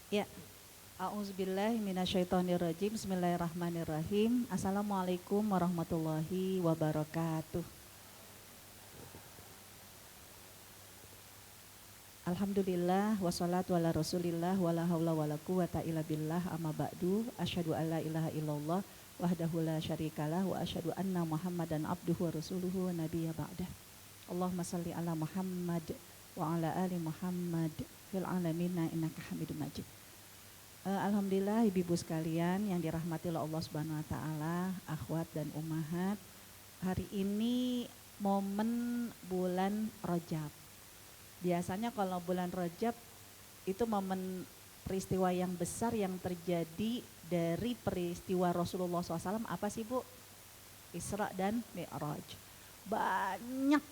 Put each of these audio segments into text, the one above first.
Ya, a'udzubillahi minasyaitonirrajim. Bismillahirrahmanirrahim. Assalamualaikum warahmatullahi wabarakatuh. Alhamdulillah wassalatu ala Rasulillah wala haula wala quwata illa billah amma ba'du. Asyhadu alla ilaha illallah wahdahu la syarikalah wa asyhadu anna Muhammadan abduhu wa rasuluhu wa nabiyya ba'dah. Allahumma shalli ala Muhammad wa ala ali Muhammad fil alamin innaka Hamidum Majid. Alhamdulillah ibu-ibu sekalian yang dirahmati oleh Allah Subhanahu wa taala, akhwat dan ummahat. Hari ini momen bulan Rajab. Biasanya kalau bulan Rajab itu momen peristiwa yang besar yang terjadi dari peristiwa Rasulullah SAW. Apa sih Bu? Isra dan Mi'raj. Banyak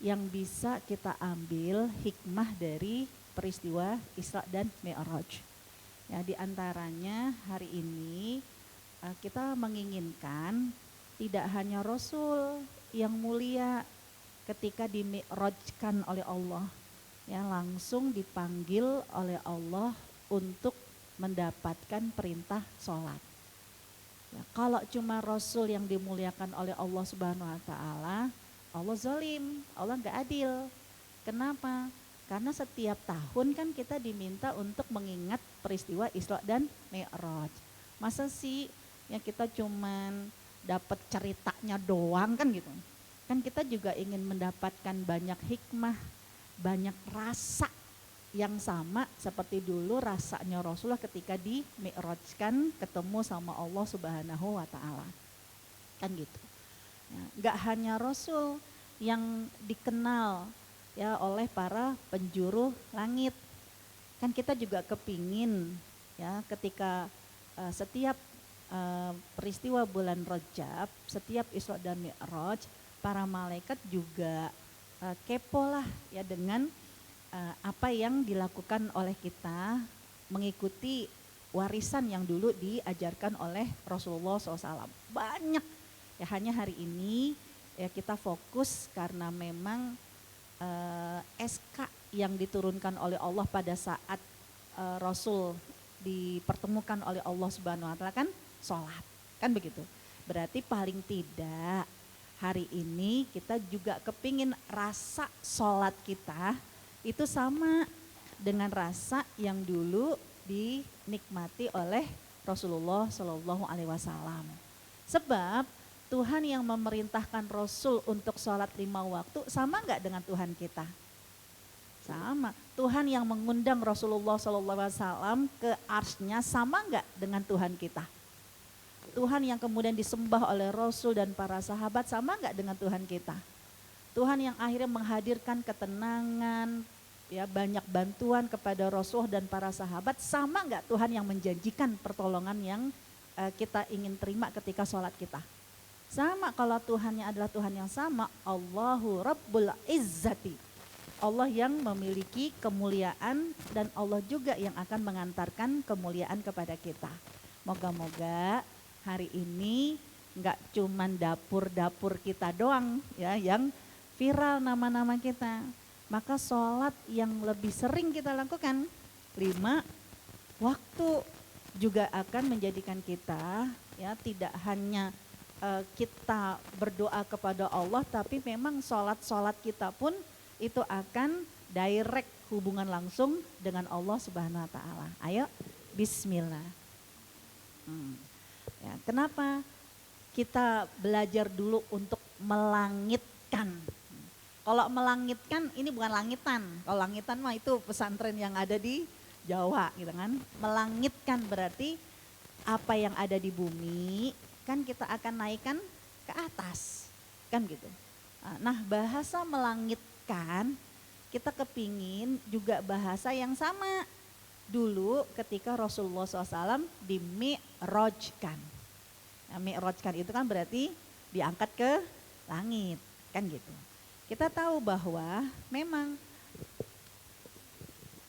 yang bisa kita ambil hikmah dari peristiwa Isra dan Mi'raj. Ya, di antaranya hari ini kita menginginkan tidak hanya Rasul yang mulia ketika dimi'rajkan oleh Allah, ya langsung dipanggil oleh Allah untuk mendapatkan perintah sholat. Ya, kalau cuma Rasul yang dimuliakan oleh Allah Subhanahu Wa Taala, Allah zalim, Allah nggak adil. Kenapa? Karena setiap tahun kan kita diminta untuk mengingat peristiwa Isra dan Mi'raj. Masa sih yang kita cuman dapat ceritanya doang kan gitu. Kan kita juga ingin mendapatkan banyak hikmah, banyak rasa yang sama seperti dulu rasanya Rasulullah ketika di Mi'rajkan ketemu sama Allah Subhanahu wa taala. Kan gitu. Ya, enggak hanya Rasul yang dikenal ya oleh para penjuru langit. Kan kita juga kepingin ya ketika setiap peristiwa bulan Rajab, setiap Isra dan Mi'raj, para malaikat juga kepo lah ya dengan apa yang dilakukan oleh kita mengikuti warisan yang dulu diajarkan oleh Rasulullah SAW. Banyak ya, hanya hari ini ya kita fokus karena memang SK yang diturunkan oleh Allah pada saat Rasul dipertemukan oleh Allah Subhanahu wa taala kan sholat, kan begitu. Berarti paling tidak hari ini kita juga kepingin rasa sholat kita itu sama dengan rasa yang dulu dinikmati oleh Rasulullah Shallallahu Alaihi Wasallam. Sebab Tuhan yang memerintahkan Rasul untuk sholat 5 waktu sama nggak dengan Tuhan kita? Sama. Tuhan yang mengundang Rasulullah SAW ke arsy-Nya sama nggak dengan Tuhan kita? Tuhan yang kemudian disembah oleh Rasul dan para sahabat sama nggak dengan Tuhan kita? Tuhan yang akhirnya menghadirkan ketenangan, ya banyak bantuan kepada Rasul dan para sahabat sama nggak Tuhan yang menjanjikan pertolongan yang kita ingin terima ketika sholat kita? Sama. Kalau Tuhannya adalah Tuhan yang sama, Allahu Rabbul Izzati, Allah yang memiliki kemuliaan dan Allah juga yang akan mengantarkan kemuliaan kepada kita. Moga-moga hari ini nggak cuman dapur-dapur kita doang ya yang viral nama-nama kita. Maka sholat yang lebih sering kita lakukan 5 waktu juga akan menjadikan kita ya tidak hanya kita berdoa kepada Allah, tapi memang sholat kita pun itu akan direct hubungan langsung dengan Allah Subhanahu Wa Taala. Ayo, Bismillah. Ya, kenapa kita belajar dulu untuk melangitkan? Kalau melangitkan ini bukan langitan. Kalau langitan mah itu pesantren yang ada di Jawa gitu kan. Melangitkan berarti apa yang ada di bumi kan kita akan naikkan ke atas, kan gitu. Nah bahasa melangitkan kita kepingin juga bahasa yang sama dulu ketika Rasulullah SAW dimi'rajkan. Nah, mi'rajkan itu kan berarti diangkat ke langit, kan gitu. Kita tahu bahwa memang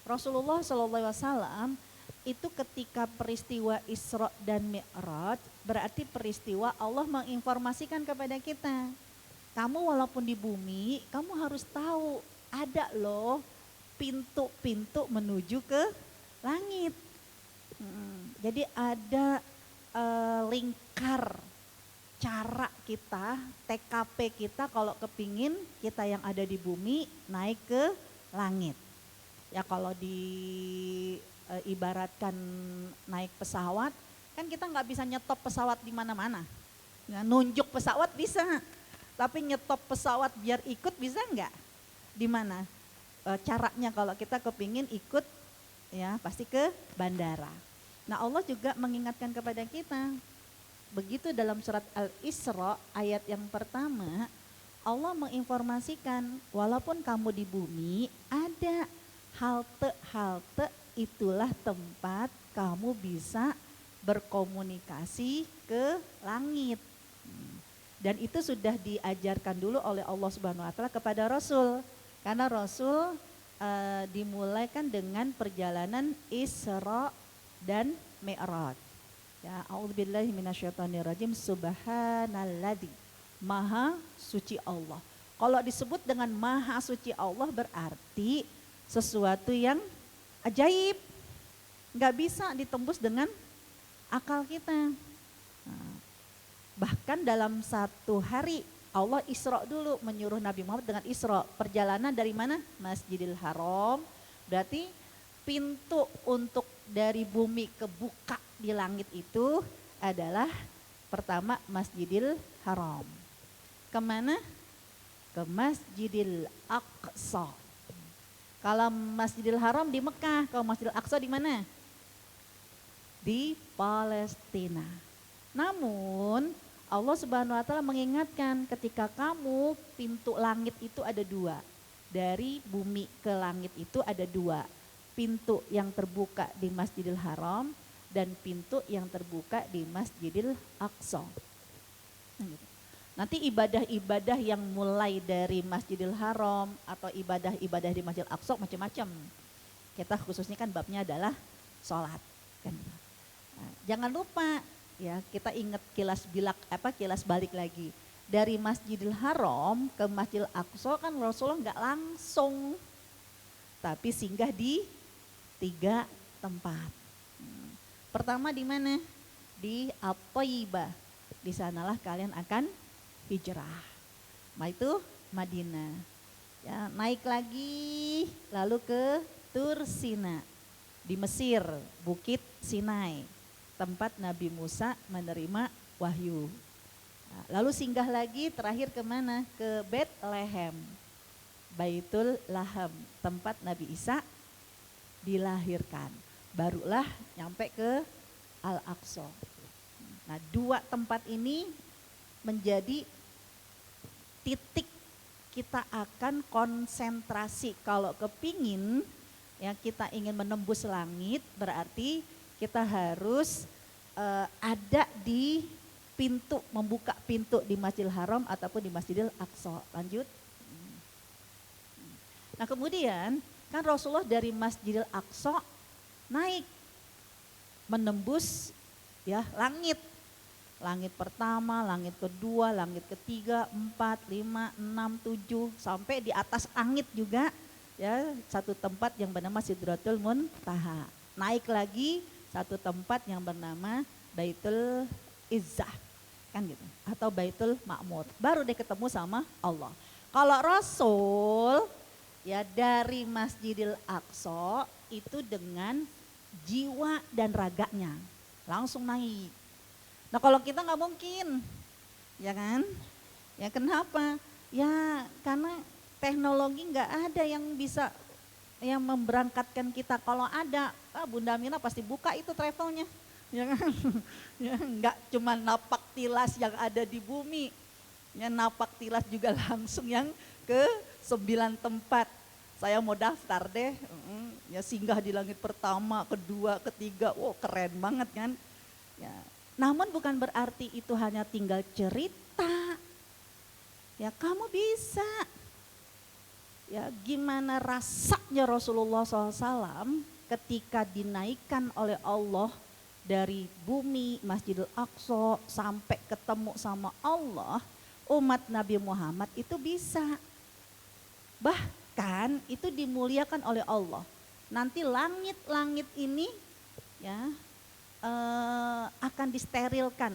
Rasulullah SAW itu ketika peristiwa Isra dan Mi'raj berarti peristiwa Allah menginformasikan kepada kita. Kamu walaupun di bumi, kamu harus tahu ada loh pintu-pintu menuju ke langit. Jadi ada lingkar cara kita, TKP kita kalau kepingin kita yang ada di bumi naik ke langit. Ya kalau ibaratkan naik pesawat, kan kita nggak bisa nyetop pesawat di mana-mana. Ya, nunjuk pesawat bisa, tapi nyetop pesawat biar ikut bisa nggak? Di mana? Caranya kalau kita kepingin ikut, ya pasti ke bandara. Nah Allah juga mengingatkan kepada kita. Begitu dalam surat Al-Isra ayat yang pertama, Allah menginformasikan walaupun kamu di bumi ada halte-halte, itulah tempat kamu bisa berkomunikasi ke langit. Dan itu sudah diajarkan dulu oleh Allah Subhanahu wa taala kepada Rasul. Karena Rasul dimulai kan dengan perjalanan Isra dan Mi'raj. Ya, a'udzubillahi minasyaitonirrajim. Subhanalladzi, maha suci Allah. Kalau disebut dengan maha suci Allah berarti sesuatu yang ajaib, nggak bisa ditembus dengan akal kita. Nah, bahkan dalam satu hari Allah Isra dulu, menyuruh Nabi Muhammad dengan Isra. Perjalanan dari mana? Masjidil Haram. Berarti pintu untuk dari bumi ke buka di langit itu adalah pertama Masjidil Haram. Kemana? Ke Masjidil Aqsa. Kalau Masjidil Haram di Mekah, kalau Masjidil Aqsa di mana? Di Palestina. Namun Allah Subhanahu wa taala mengingatkan ketika kamu pintu langit itu ada dua. Dari bumi ke langit itu ada dua. Pintu yang terbuka di Masjidil Haram dan pintu yang terbuka di Masjidil Aqsa. Nanti ibadah-ibadah yang mulai dari Masjidil Haram atau ibadah-ibadah di Masjidil Aqsa macam-macam. Kita khususnya kan babnya adalah sholat. Kan. Nah, jangan lupa ya kita ingat kilas balik lagi. Dari Masjidil Haram ke Masjidil Aqsa kan Rasulullah nggak langsung, tapi singgah di 3 tempat. Pertama di mana? Di At-Thayyibah. Di sanalah kalian akan hijrah. Nah itu Madinah. Ya, naik lagi lalu ke Tur Sina di Mesir, Bukit Sinai, tempat Nabi Musa menerima wahyu. Nah, lalu singgah lagi terakhir kemana? Ke Bethlehem, Baitul Laham, tempat Nabi Isa dilahirkan. Barulah nyampe ke Al-Aqsa. Nah 2 tempat ini menjadi titik kita akan konsentrasi. Kalau kepingin ya kita ingin menembus langit, berarti kita harus ada di pintu, membuka pintu di Masjidil Haram ataupun di Masjidil Aqsa. Lanjut. Nah kemudian kan Rasulullah dari Masjidil Aqsa naik menembus ya langit. Langit pertama, langit kedua, langit ketiga, 4, 5, 6, 7 sampai di atas langit juga ya satu tempat yang bernama Sidratul Muntaha. Naik lagi satu tempat yang bernama Baitul Izzah kan gitu atau Baitul Ma'mur. Baru dia ketemu sama Allah. Kalau Rasul ya dari Masjidil Aqsa itu dengan jiwa dan raganya langsung naik. Nah kalau kita nggak mungkin, ya kan? Ya kenapa? Ya karena teknologi nggak ada yang bisa yang memberangkatkan kita. Kalau ada, Bunda Mina pasti buka itu travelnya, ya kan? Ya nggak cuma napak tilas yang ada di bumi, ya napak tilas juga langsung yang ke 9 tempat. Saya mau daftar deh, ya singgah di langit pertama, kedua, ketiga, wow keren banget kan. Ya, namun bukan berarti itu hanya tinggal cerita, ya kamu bisa. Ya gimana rasanya Rasulullah SAW ketika dinaikkan oleh Allah dari bumi Masjidil Aqsa sampai ketemu sama Allah, umat Nabi Muhammad itu bisa. Bahkan itu dimuliakan oleh Allah. Nanti langit-langit ini ya akan disterilkan.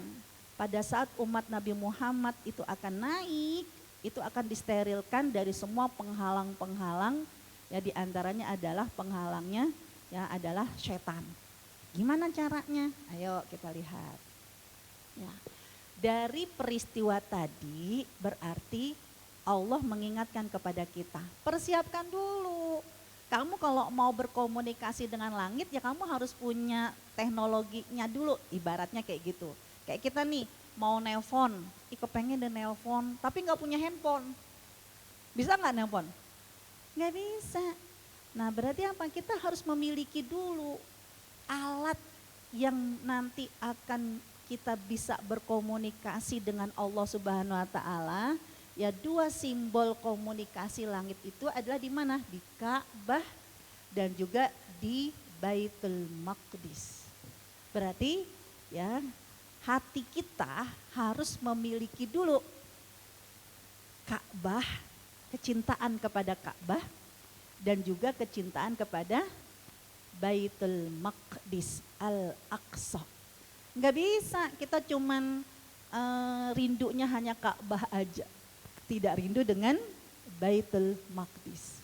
Pada saat umat Nabi Muhammad itu akan naik, itu akan disterilkan dari semua penghalang-penghalang, ya diantaranya adalah penghalangnya ya adalah setan. Gimana caranya? Ayo kita lihat. Ya. Dari peristiwa tadi berarti Allah mengingatkan kepada kita, persiapkan dulu. Kamu kalau mau berkomunikasi dengan langit ya kamu harus punya teknologinya dulu, ibaratnya kayak gitu. Kayak kita nih mau nelpon, kepengen deh nelpon tapi nggak punya handphone. Bisa nggak nelpon? Nggak bisa. Nah berarti apa? Kita harus memiliki dulu alat yang nanti akan kita bisa berkomunikasi dengan Allah Subhanahu wa taala. Ya dua simbol komunikasi langit itu adalah di mana? Di Ka'bah dan juga di Baitul Maqdis. Berarti ya hati kita harus memiliki dulu Ka'bah, kecintaan kepada Ka'bah dan juga kecintaan kepada Baitul Maqdis Al-Aqsa. Nggak bisa kita cuman rindunya hanya Ka'bah aja, tidak rindu dengan Baitul Maqdis.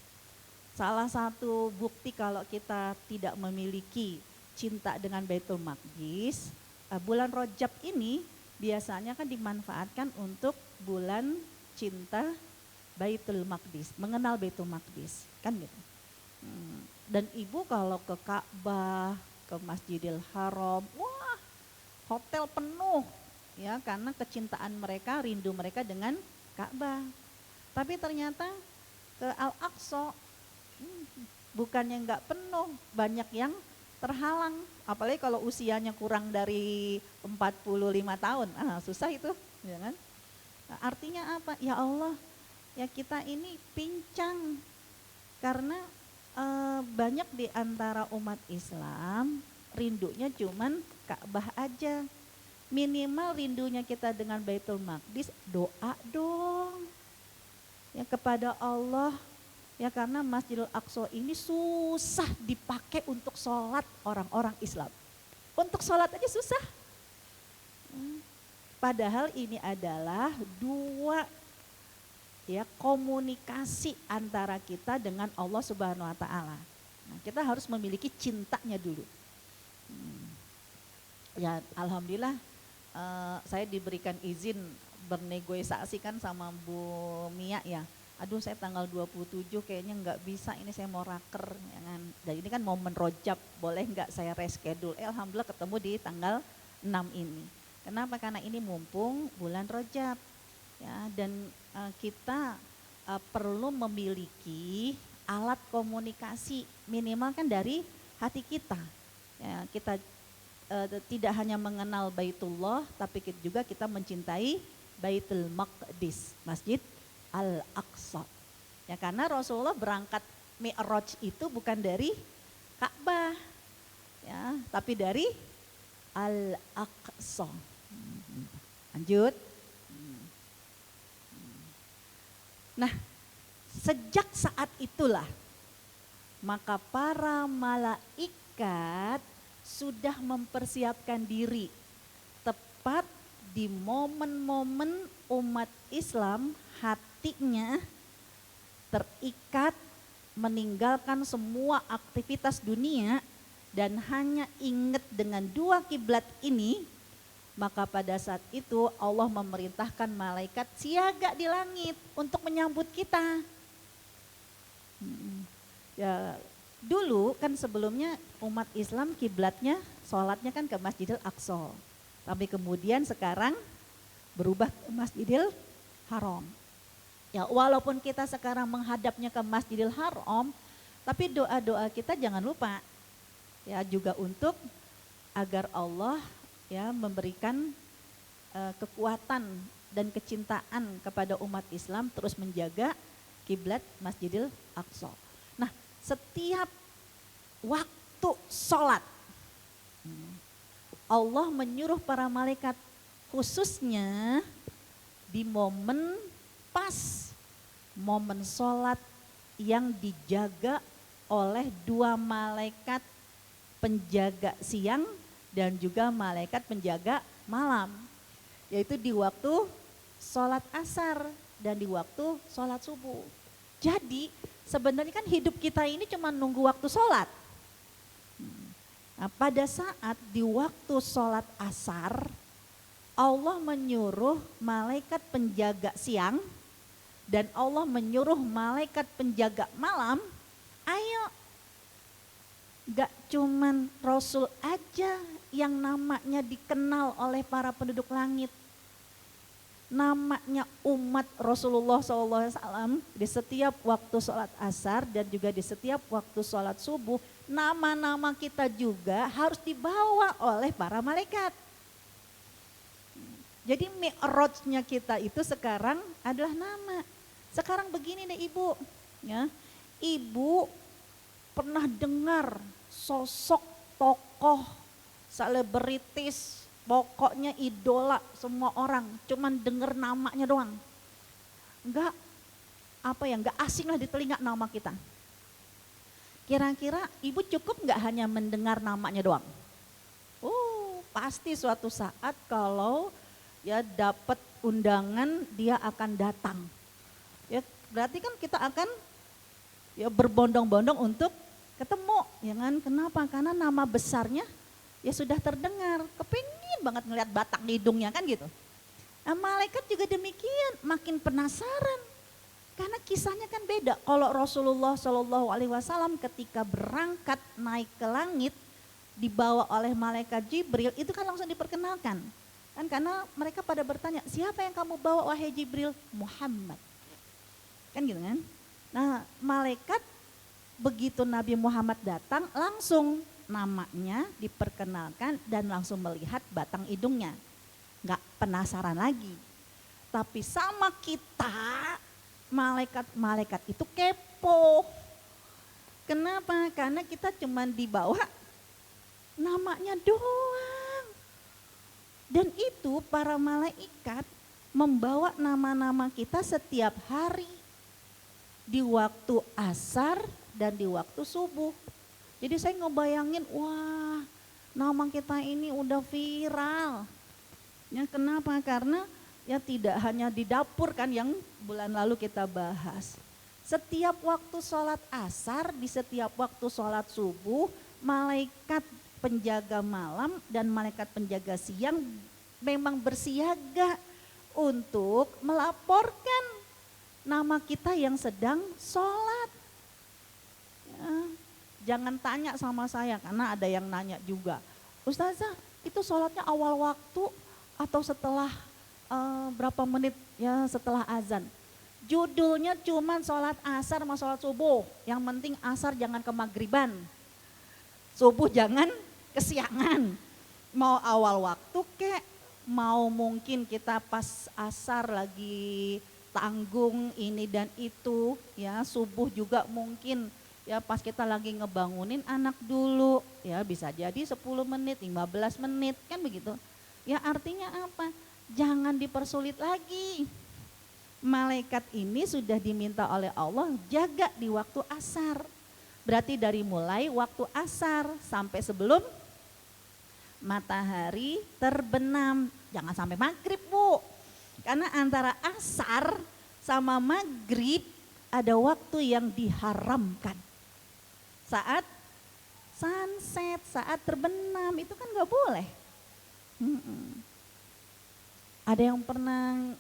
Salah satu bukti kalau kita tidak memiliki cinta dengan Baitul Maqdis, bulan Rajab ini biasanya kan dimanfaatkan untuk bulan cinta Baitul Maqdis, mengenal Baitul Maqdis, kan gitu. Dan ibu kalau ke Ka'bah, ke Masjidil Haram, wah hotel penuh ya karena kecintaan mereka, rindu mereka dengan Ka'bah. Tapi ternyata ke Al-Aqsa bukannya enggak penuh, banyak yang terhalang, apalagi kalau usianya kurang dari 45 tahun, susah itu, ya kan? Nah, artinya apa? Ya Allah, ya kita ini pincang karena banyak di antara umat Islam rindunya cuman Ka'bah aja. Minimal rindunya kita dengan Baitul Maqdis, doa dong ya kepada Allah. Ya karena Masjidil Aqsa ini susah dipakai untuk sholat orang-orang Islam. Untuk sholat aja susah. Padahal ini adalah dua ya komunikasi antara kita dengan Allah Subhanahu wa taala. Nah, kita harus memiliki cintanya dulu. Ya alhamdulillah saya diberikan izin bernegosiasi kan sama Bu Mia ya. Aduh saya tanggal 27 kayaknya nggak bisa, ini saya mau raker ya kan. Dan ini kan momen Rajab, boleh nggak saya reschedule? Alhamdulillah ketemu di tanggal 6 ini. Kenapa? Karena ini mumpung bulan Rajab ya, dan kita perlu memiliki alat komunikasi minimal kan dari hati kita. Ya, kita tidak hanya mengenal Baitullah tapi juga kita mencintai Baitul Maqdis, Masjid Al-Aqsa. Ya karena Rasulullah berangkat Mi'raj itu bukan dari Ka'bah ya, tapi dari Al-Aqsa. Lanjut. Nah, sejak saat itulah maka para malaikat sudah mempersiapkan diri tepat di momen-momen umat Islam hatinya terikat meninggalkan semua aktivitas dunia dan hanya ingat dengan dua kiblat ini, maka pada saat itu Allah memerintahkan malaikat siaga di langit untuk menyambut kita. Ya, dulu kan sebelumnya umat Islam kiblatnya sholatnya kan ke Masjidil Aqsa, tapi kemudian sekarang berubah ke Masjidil Haram. Ya walaupun kita sekarang menghadapnya ke Masjidil Haram, tapi doa-doa kita jangan lupa ya juga untuk agar Allah ya memberikan kekuatan dan kecintaan kepada umat Islam terus menjaga kiblat Masjidil Aqsa. Nah, setiap waktu sholat Allah menyuruh para malaikat khususnya di momen pas momen sholat yang dijaga oleh dua malaikat penjaga siang dan juga malaikat penjaga malam. Yaitu di waktu sholat asar dan di waktu sholat subuh. Jadi sebenarnya kan hidup kita ini cuma nunggu waktu sholat. Nah, pada saat di waktu sholat asar, Allah menyuruh malaikat penjaga siang dan Allah menyuruh malaikat penjaga malam, ayo. Gak cuman Rasul aja yang namanya dikenal oleh para penduduk langit. Namanya umat Rasulullah SAW di setiap waktu sholat asar dan juga di setiap waktu sholat subuh, nama-nama kita juga harus dibawa oleh para malaikat. Jadi mi'rajnya kita itu sekarang adalah nama. Sekarang begini deh Ibu, ya, Ibu pernah dengar sosok tokoh selebritis, pokoknya idola semua orang, cuman denger namanya doang. Enggak asing lah di telinga nama kita. Kira-kira Ibu cukup enggak hanya mendengar namanya doang? Pasti suatu saat kalau ya dapat undangan dia akan datang. Ya berarti kan kita akan ya berbondong-bondong untuk ketemu, ya kan? Kenapa? Karena nama besarnya ya sudah terdengar, kepingin banget ngeliat batang hidungnya kan gitu. Nah, malaikat juga demikian, makin penasaran. Karena kisahnya kan beda. Kalau Rasulullah SAW ketika berangkat naik ke langit dibawa oleh malaikat Jibril itu kan langsung diperkenalkan. Kan karena mereka pada bertanya, siapa yang kamu bawa wahai Jibril? Muhammad. Kan gitu kan? Nah, malaikat begitu Nabi Muhammad datang langsung namanya diperkenalkan dan langsung melihat batang hidungnya. Enggak penasaran lagi. Tapi sama kita, malaikat itu kepo. Kenapa? Karena kita cuma dibawa namanya doang. Dan itu para malaikat membawa nama-nama kita setiap hari. Di waktu asar dan di waktu subuh. Jadi saya ngebayangin, wah nama kita ini udah viral. Ya kenapa? Karena ya tidak hanya di dapur kan yang bulan lalu kita bahas. Setiap waktu sholat asar, di setiap waktu sholat subuh, malaikat penjaga malam dan malaikat penjaga siang memang bersiaga untuk melaporkan nama kita yang sedang sholat. Ya, jangan tanya sama saya karena ada yang nanya juga, Ustazah itu sholatnya awal waktu atau setelah berapa menit ya setelah azan? Judulnya cuman sholat asar sama sholat subuh, yang penting asar jangan ke maghriban, subuh jangan kesiangan. Mau awal waktu kek, mau mungkin kita pas asar lagi tanggung ini dan itu ya, subuh juga mungkin ya pas kita lagi ngebangunin anak dulu, ya bisa jadi 10 menit, 15 menit, kan begitu. Ya artinya apa? Jangan dipersulit lagi. Malaikat ini sudah diminta oleh Allah jaga di waktu asar. Berarti dari mulai waktu asar sampai sebelum matahari terbenam. Jangan sampai maghrib Bu. Karena antara asar sama maghrib ada waktu yang diharamkan. Saat sunset, saat terbenam itu kan gak boleh. Ada yang pernah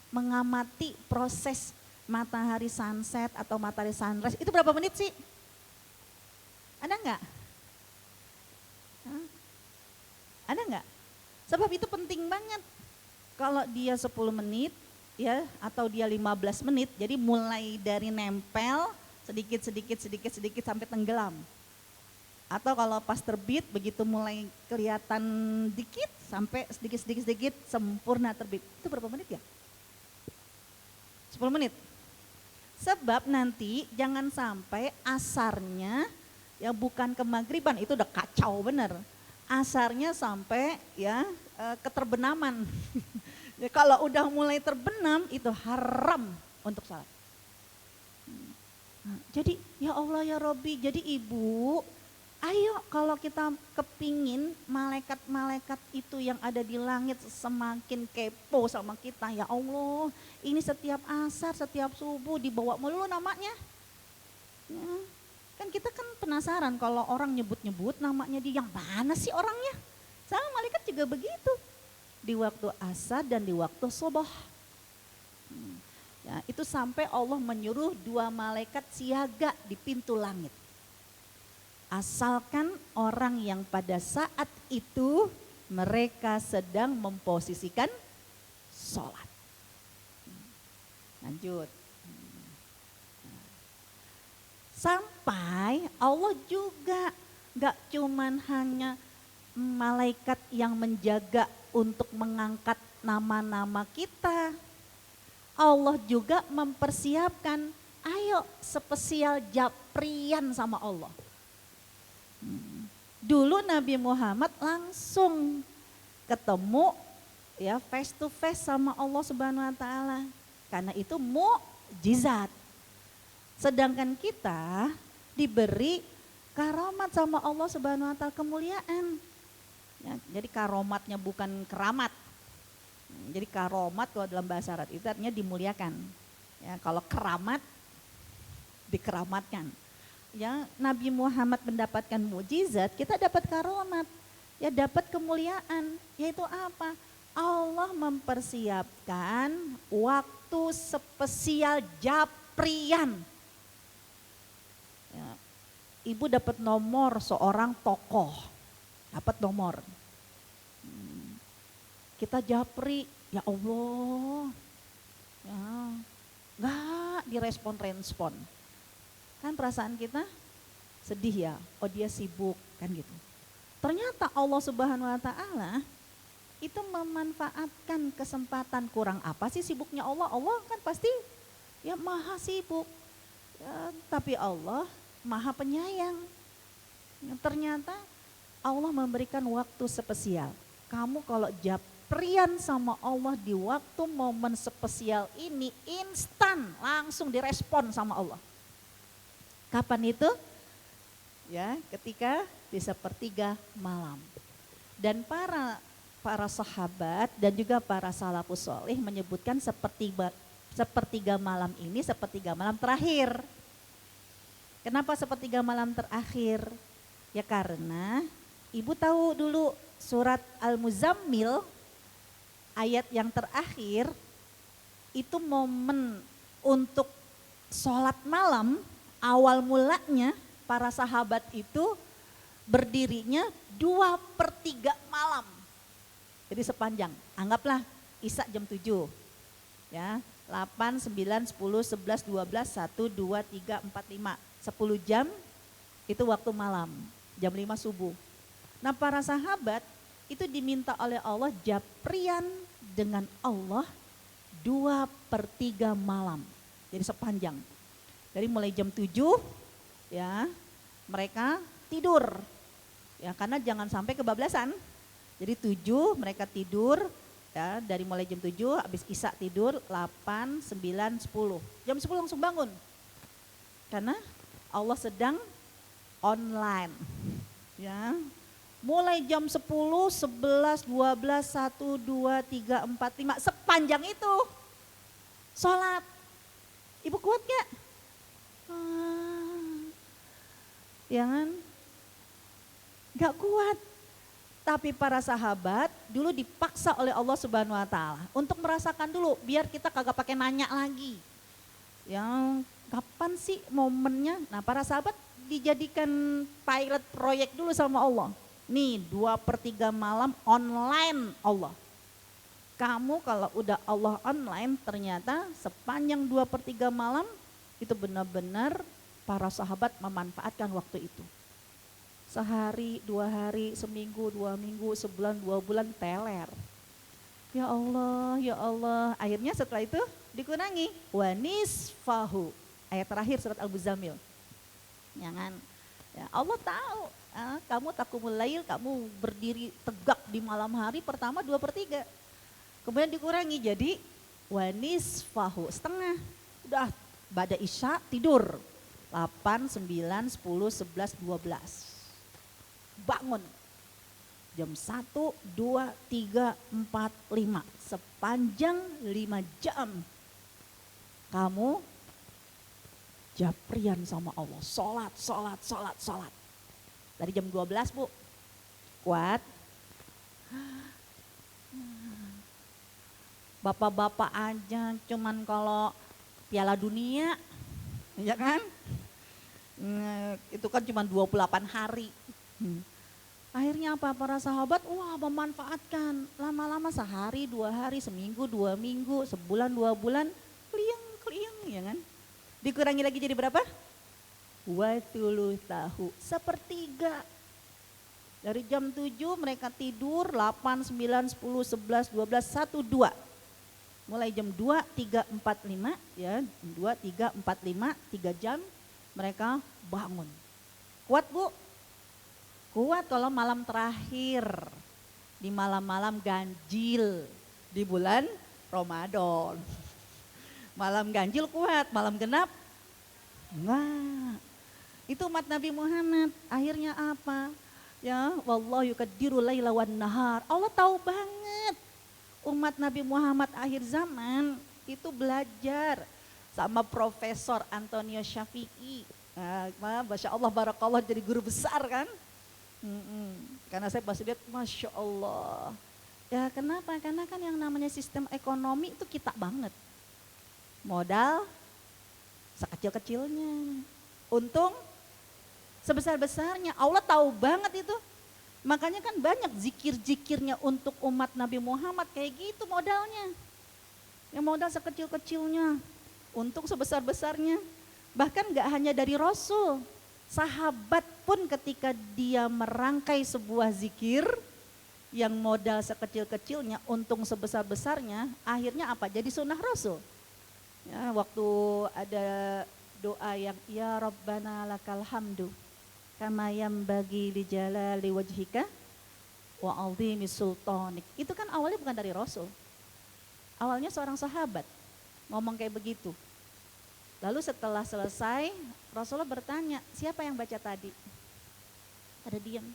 mengamati proses matahari sunset atau matahari sunrise itu berapa menit sih? Ada nggak? Ada nggak? Sebab itu penting banget. Kalau dia 10 menit ya atau dia 15 menit, jadi mulai dari nempel sedikit sampai tenggelam. Atau kalau pas terbit begitu mulai kelihatan dikit sampai sedikit sempurna terbit. Itu berapa menit ya? 10 menit. Sebab nanti jangan sampai asarnya ya bukan ke maghriban, itu udah kacau bener. Asarnya sampai ya keterbenaman. Ya, kalau udah mulai terbenam itu haram untuk sholat. Jadi ya Allah ya Robbi, jadi ibu, ayo kalau kita kepingin malaikat-malaikat itu yang ada di langit semakin kepo sama kita, ya Allah, ini setiap asar, setiap subuh dibawa melulu namanya. Ya, kan kita kan penasaran kalau orang nyebut-nyebut namanya dia, yang mana sih orangnya? Sama malaikat juga begitu, di waktu asar dan di waktu subuh. Ya, itu sampai Allah menyuruh 2 malaikat siaga di pintu langit. Asalkan orang yang pada saat itu mereka sedang memposisikan sholat. Lanjut. Sampai Allah juga gak cuman hanya malaikat yang menjaga untuk mengangkat nama-nama kita. Allah juga mempersiapkan, ayo spesial japrian sama Allah. Dulu Nabi Muhammad langsung ketemu ya face to face sama Allah Subhanahu wa taala. Karena itu mukjizat. Sedangkan kita diberi karomat sama Allah Subhanahu wa taala, kemuliaan. Ya, jadi karomatnya bukan keramat. Jadi karomat kalau dalam bahasa Arab itu artinya dimuliakan. Ya, kalau keramat dikeramatkan. Ya, Nabi Muhammad mendapatkan mukjizat, kita dapat karomat. Ya, dapat kemuliaan. Yaitu apa? Allah mempersiapkan waktu spesial japrian. Ya, ibu dapat nomor seorang tokoh. Dapat nomor. Kita japri, ya Allah, ya nggak direspon-respon. Kan perasaan kita sedih ya, oh dia sibuk kan gitu. Ternyata Allah Subhanahu wa taala itu memanfaatkan kesempatan, kurang apa sih sibuknya Allah? Allah kan pasti ya maha sibuk, ya, tapi Allah maha penyayang. Ya, ternyata Allah memberikan waktu spesial. Kamu kalau japrian sama Allah di waktu momen spesial ini, instan langsung direspon sama Allah. Kapan itu? Ya, ketika di sepertiga malam. Dan para sahabat dan juga para salafus sholih menyebutkan sepertiga malam ini sepertiga malam terakhir. Kenapa sepertiga malam terakhir? Ya karena ibu tahu dulu surat Al-Muzammil ayat yang terakhir itu momen untuk sholat malam. Awal mulanya para sahabat itu berdirinya 2/3 malam. Jadi sepanjang, anggaplah Isya jam 7. Ya, 8, 9, 10, 11, 12, 1, 2, 3, 4, 5. 10 jam itu waktu malam, jam 5 subuh. Nah, para sahabat itu diminta oleh Allah japrian dengan Allah 2/3 malam. Jadi sepanjang. Dari mulai jam 7 ya mereka tidur. Ya karena jangan sampai kebablasan. Jadi 7 mereka tidur ya, dari mulai jam 7 habis Isya tidur 8, 9, 10. Jam 10 langsung bangun. Karena Allah sedang online. Ya. Mulai jam 10, 11, 12, 1, 2, 3, 4, 5 sepanjang itu sholat. Ibu kuat gak? Ya kan? Gak kuat. Tapi para sahabat dulu dipaksa oleh Allah Subhanahu wa taala untuk merasakan dulu biar kita kagak pakai nanya lagi. Yang kapan sih momennya? Nah, para sahabat dijadikan pilot proyek dulu sama Allah. Nih 2/3 malam online Allah. Kamu kalau udah Allah online ternyata sepanjang 2/3 malam itu benar-benar para sahabat memanfaatkan waktu itu. Sehari, 2 hari, seminggu, 2 minggu, sebulan, 2 bulan teler. Ya Allah, ya Allah. Akhirnya setelah itu dikurangi. Wa nisfahu. Ayat terakhir surat Al-Muzammil. Jangan. Ya, Allah tahu. Kamu taqumul lail, kamu berdiri tegak di malam hari pertama 2/3. Kemudian dikurangi jadi wa nisfahu, setengah. Udah Ba'da Isya tidur. 8, 9, 10, 11, 12. Bangun. Jam 1, 2, 3, 4, 5. Sepanjang 5 jam. Kamu japrian sama Allah. Sholat. Dari jam 12 Bu. Kuat. Bapak-bapak aja cuman kalau Piala Dunia, ya kan? Itu kan cuma 28 hari. Akhirnya apa? Para sahabat, wah memanfaatkan. Lama-lama sehari, 2 hari, seminggu, 2 minggu, sebulan, 2 bulan, kliang, ya kan? Dikurangi lagi jadi berapa? 20 tahu, sepertiga. Dari jam 7 mereka tidur, 8, 9, 10, 11, 12, 1, 2. Mulai jam 2, 3, 4, 5, ya, 2, 3, 4, 5, 3 jam mereka bangun. Kuat Bu? Kuat kalau malam terakhir, di malam-malam ganjil, di bulan Ramadan. Malam ganjil kuat, malam genap enggak. Itu umat Nabi Muhammad, akhirnya apa? Ya, wallahu yuqaddiru laila wan nahar. Allah tahu banget umat Nabi Muhammad akhir zaman itu belajar sama Profesor Antonio Syafi'i. Nah, Masya Allah, barakallah, jadi guru besar kan. Karena saya pasti lihat, Masya Allah. Ya kenapa? Karena kan yang namanya sistem ekonomi itu kita banget. Modal sekecil-kecilnya, untung sebesar-besarnya. Allah tahu banget itu. Makanya kan banyak zikir-zikirnya untuk umat Nabi Muhammad kayak gitu modalnya. Yang modal sekecil-kecilnya, untung sebesar-besarnya. Bahkan gak hanya dari Rasul, sahabat pun ketika dia merangkai sebuah zikir yang modal sekecil-kecilnya, untung sebesar-besarnya, akhirnya apa? Jadi sunnah Rasul. Ya, waktu ada doa yang ya Rabbana lakal hamdu kama yambagi li jalali wajhika wa azimi sultanik. Itu kan awalnya bukan dari Rasul. Awalnya seorang sahabat ngomong kayak begitu. Lalu setelah selesai Rasulullah bertanya, siapa yang baca tadi? Ada diam.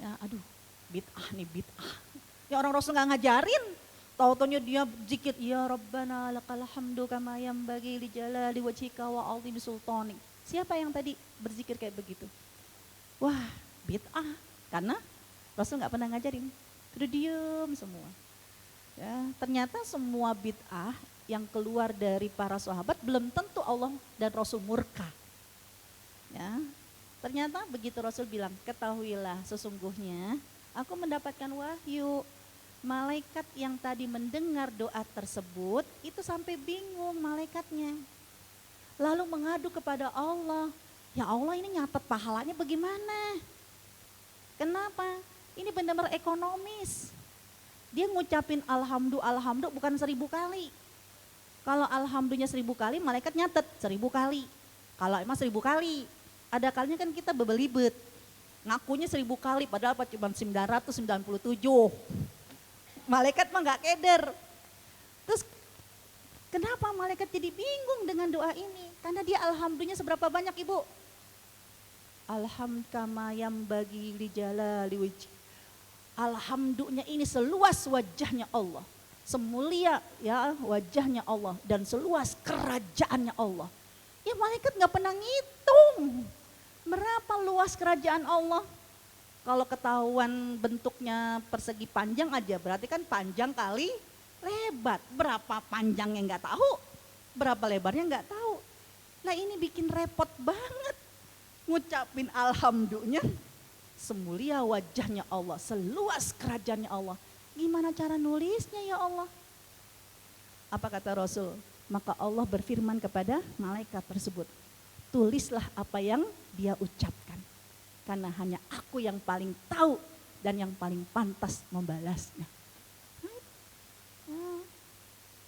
Ya, aduh, bid'ah nih, bid'ah. Ya orang Rasul nggak ngajarin. Tahu-tahunya dia zikir, ya Rabbana lakal hamdu kama yambagi li jalali wajhika wa azimi sultanik. Siapa yang tadi berzikir kayak begitu? Wah, bid'ah. Karena Rasul nggak pernah ngajarin. Udah diem semua. Ya, ternyata semua bid'ah yang keluar dari para sahabat belum tentu Allah dan Rasul murka. Ya, ternyata begitu Rasul bilang, ketahuilah sesungguhnya aku mendapatkan wahyu. Malaikat yang tadi mendengar doa tersebut itu sampai bingung malaikatnya. Lalu mengadu kepada Allah, ya Allah ini nyatet pahalanya bagaimana? Kenapa? Ini benar-benar ekonomis. Dia ngucapin alhamdulillah bukan 1000 kali. Kalau alhamdulillah 1000 kali, malaikat nyatet 1000 kali. Kalau emang 1000 kali, ada kalinya kan kita bebelibet. Ngakunya 1000 kali padahal cuma 997. Malaikat mah gak keder. Terus kenapa malaikat jadi bingung dengan doa ini? Karena dia alhamdulillah seberapa banyak Ibu? Alhamdulillah yang bagi li jalali wajhi. Alhamdulillah ini seluas wajahnya Allah. Semulia ya wajahnya Allah dan seluas kerajaannya Allah. Ya malaikat gak pernah ngitung berapa luas kerajaan Allah. Kalau ketahuan bentuknya persegi panjang aja berarti kan panjang kali lebar. Berapa panjangnya nggak tahu, berapa lebarnya nggak tahu. Nah ini bikin repot banget ngucapin alhamdulillah. Semulia wajahnya Allah, seluas kerajaannya Allah. Gimana cara nulisnya ya Allah? Apa kata Rasul? Maka Allah berfirman kepada malaikat tersebut, tulislah apa yang dia ucapkan. Karena hanya aku yang paling tahu dan yang paling pantas membalasnya.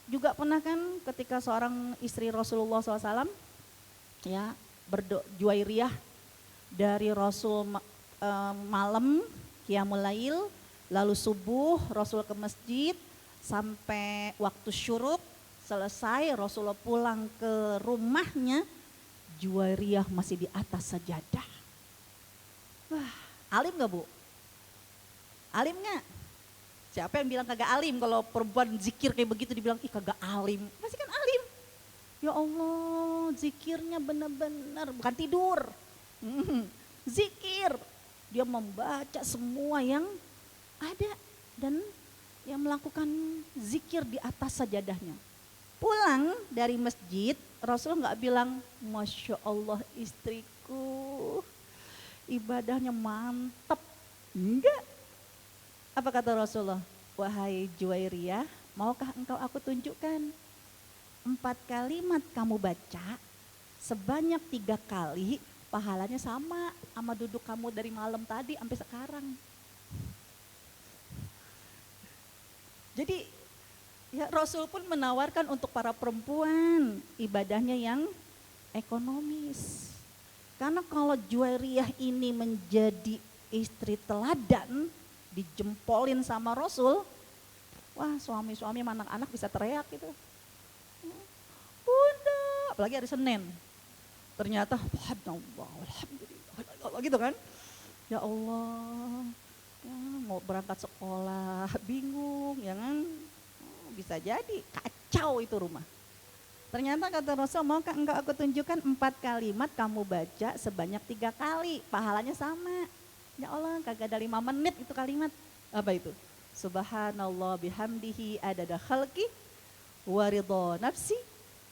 Juga pernah kan ketika seorang istri Rasulullah SAW ya Juwairiyah dari Rasul malam qiyamul lail, lalu subuh Rasul ke masjid sampai waktu syuruk selesai Rasulullah pulang ke rumahnya, Juwairiyah masih di atas sajadah. Wah, alim gak Bu? Alim gak? Siapa yang bilang kagak alim? Kalau perempuan zikir kayak begitu dibilang, ih kagak alim. Pasti kan alim. Ya Allah, zikirnya benar-benar bukan tidur. Zikir. Dia membaca semua yang ada dan yang melakukan zikir di atas sajadahnya. Pulang dari masjid, Rasul nggak bilang, Masya Allah istriku, ibadahnya mantap. Enggak. Apa kata Rasulullah? Wahai Juwairiyah, maukah engkau aku tunjukkan 4 kalimat kamu baca sebanyak 3 kali pahalanya sama duduk kamu dari malam tadi sampai sekarang. Jadi ya Rasul pun menawarkan untuk para perempuan ibadahnya yang ekonomis. Karena kalau Juwairiyah ini menjadi istri teladan, dijempolin sama Rasul, wah suami-suami sama anak-anak bisa teriak gitu. Bunda, apalagi hari Senin. Ternyata alhamdulillah gitu kan. Ya Allah, ya, mau berangkat sekolah bingung ya kan. Bisa jadi kacau itu rumah. Ternyata kata Rasul, maukah engkau aku tunjukkan 4 kalimat kamu baca sebanyak 3 kali, pahalanya sama. Ya Allah, kagak ada 5 menit itu kalimat. Apa itu? Subhanallah bihamdihi adada khalqi wa ridha nafsi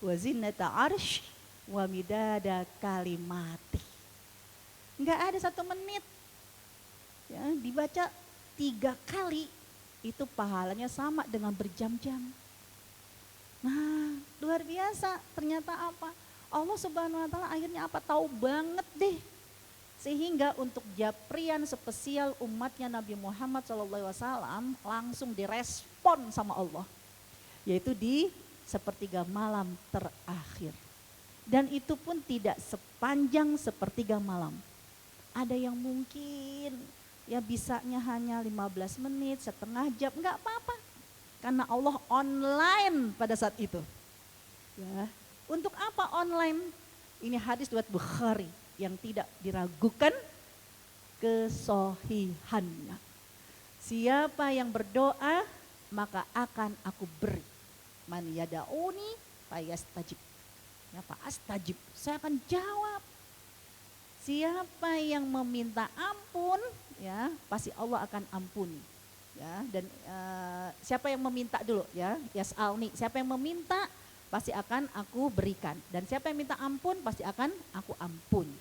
wa zinata arsy wa midada kalimati. Enggak ada 1 menit. Ya, dibaca 3 kali itu pahalanya sama dengan berjam-jam. Nah, luar biasa. Ternyata apa? Allah Subhanahu wa taala akhirnya apa? Tahu banget deh. Sehingga untuk japrian spesial umatnya Nabi Muhammad SAW langsung direspon sama Allah. Yaitu di sepertiga malam terakhir. Dan itu pun tidak sepanjang sepertiga malam. Ada yang mungkin ya bisanya hanya 15 menit, setengah jam, enggak apa-apa. Karena Allah online pada saat itu. Ya, untuk apa online? Ini hadis riwayat Bukhari yang tidak diragukan kesohihannya. Siapa yang berdoa maka akan aku beri. Man yada'uni fayastajib. Ya, fa'astajib. Saya akan jawab. Siapa yang meminta ampun, ya pasti Allah akan ampuni. Ya, dan siapa yang meminta dulu ya, yas'alni. Siapa yang meminta pasti akan aku berikan. Dan siapa yang minta ampun pasti akan aku ampuni.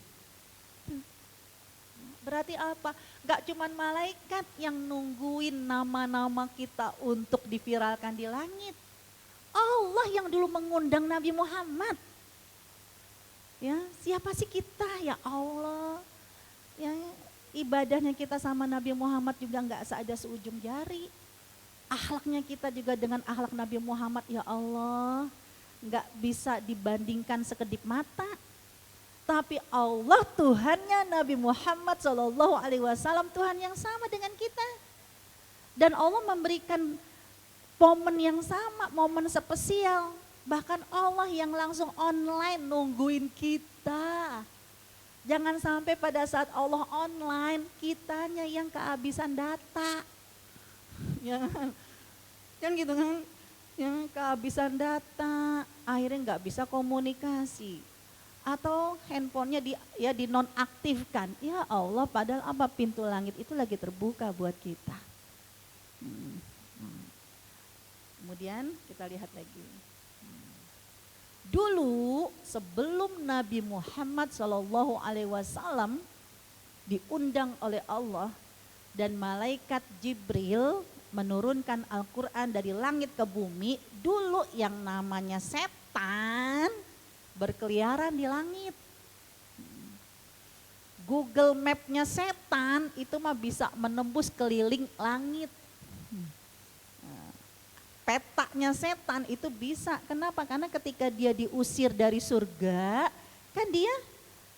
Berarti apa? Gak cuman malaikat yang nungguin nama-nama kita untuk diviralkan di langit. Allah yang dulu mengundang Nabi Muhammad. Ya, siapa sih kita ya Allah? Ya, ibadahnya kita sama Nabi Muhammad juga nggak seada seujung jari. Akhlaknya kita juga dengan akhlak Nabi Muhammad ya Allah nggak bisa dibandingkan sekedip mata. Tapi Allah Tuhannya Nabi Muhammad SAW Tuhan yang sama dengan kita. Dan Allah memberikan momen yang sama, momen spesial. Bahkan Allah yang langsung online nungguin kita. Jangan sampai pada saat Allah online, kitanya yang kehabisan data. Ya, kan gitu kan, yang kehabisan data, akhirnya nggak bisa komunikasi. Atau handphonenya dinonaktifkan. Ya Allah, padahal apa pintu langit itu lagi terbuka buat kita. Kemudian kita lihat lagi. Dulu sebelum Nabi Muhammad SAW diundang oleh Allah dan malaikat Jibril menurunkan Al-Quran dari langit ke bumi, dulu yang namanya setan berkeliaran di langit. Google Map-nya setan itu mah bisa menembus keliling langit. Petanya setan itu bisa. Kenapa? Karena ketika dia diusir dari surga, kan dia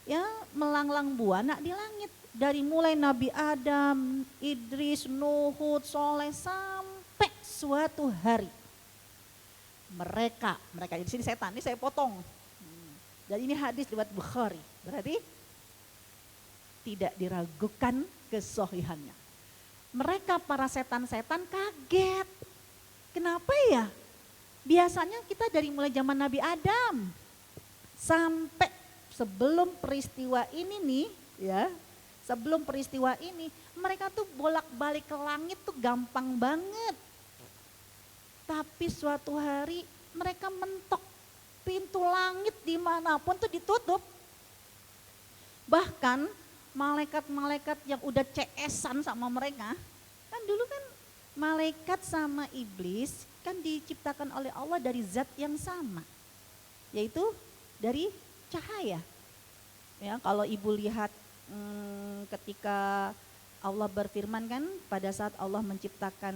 ya melanglang buana di langit. Dari mulai Nabi Adam, Idris, Nuh, Hud, Soleh sampai suatu hari mereka di sini setan, ini saya potong. Dan ini hadis riwayat Bukhari. Berarti tidak diragukan kesohihannya. Mereka para setan-setan kaget. Kenapa ya? Biasanya kita dari mulai zaman Nabi Adam sampai sebelum peristiwa ini nih ya, sebelum peristiwa ini mereka tuh bolak-balik ke langit tuh gampang banget. Tapi suatu hari mereka mentok, pintu langit dimanapun tuh ditutup. Bahkan malaikat-malaikat yang udah CS-an sama mereka, kan dulu kan malaikat sama iblis kan diciptakan oleh Allah dari zat yang sama, yaitu dari cahaya. Ya, kalau ibu lihat ketika Allah berfirman kan pada saat Allah menciptakan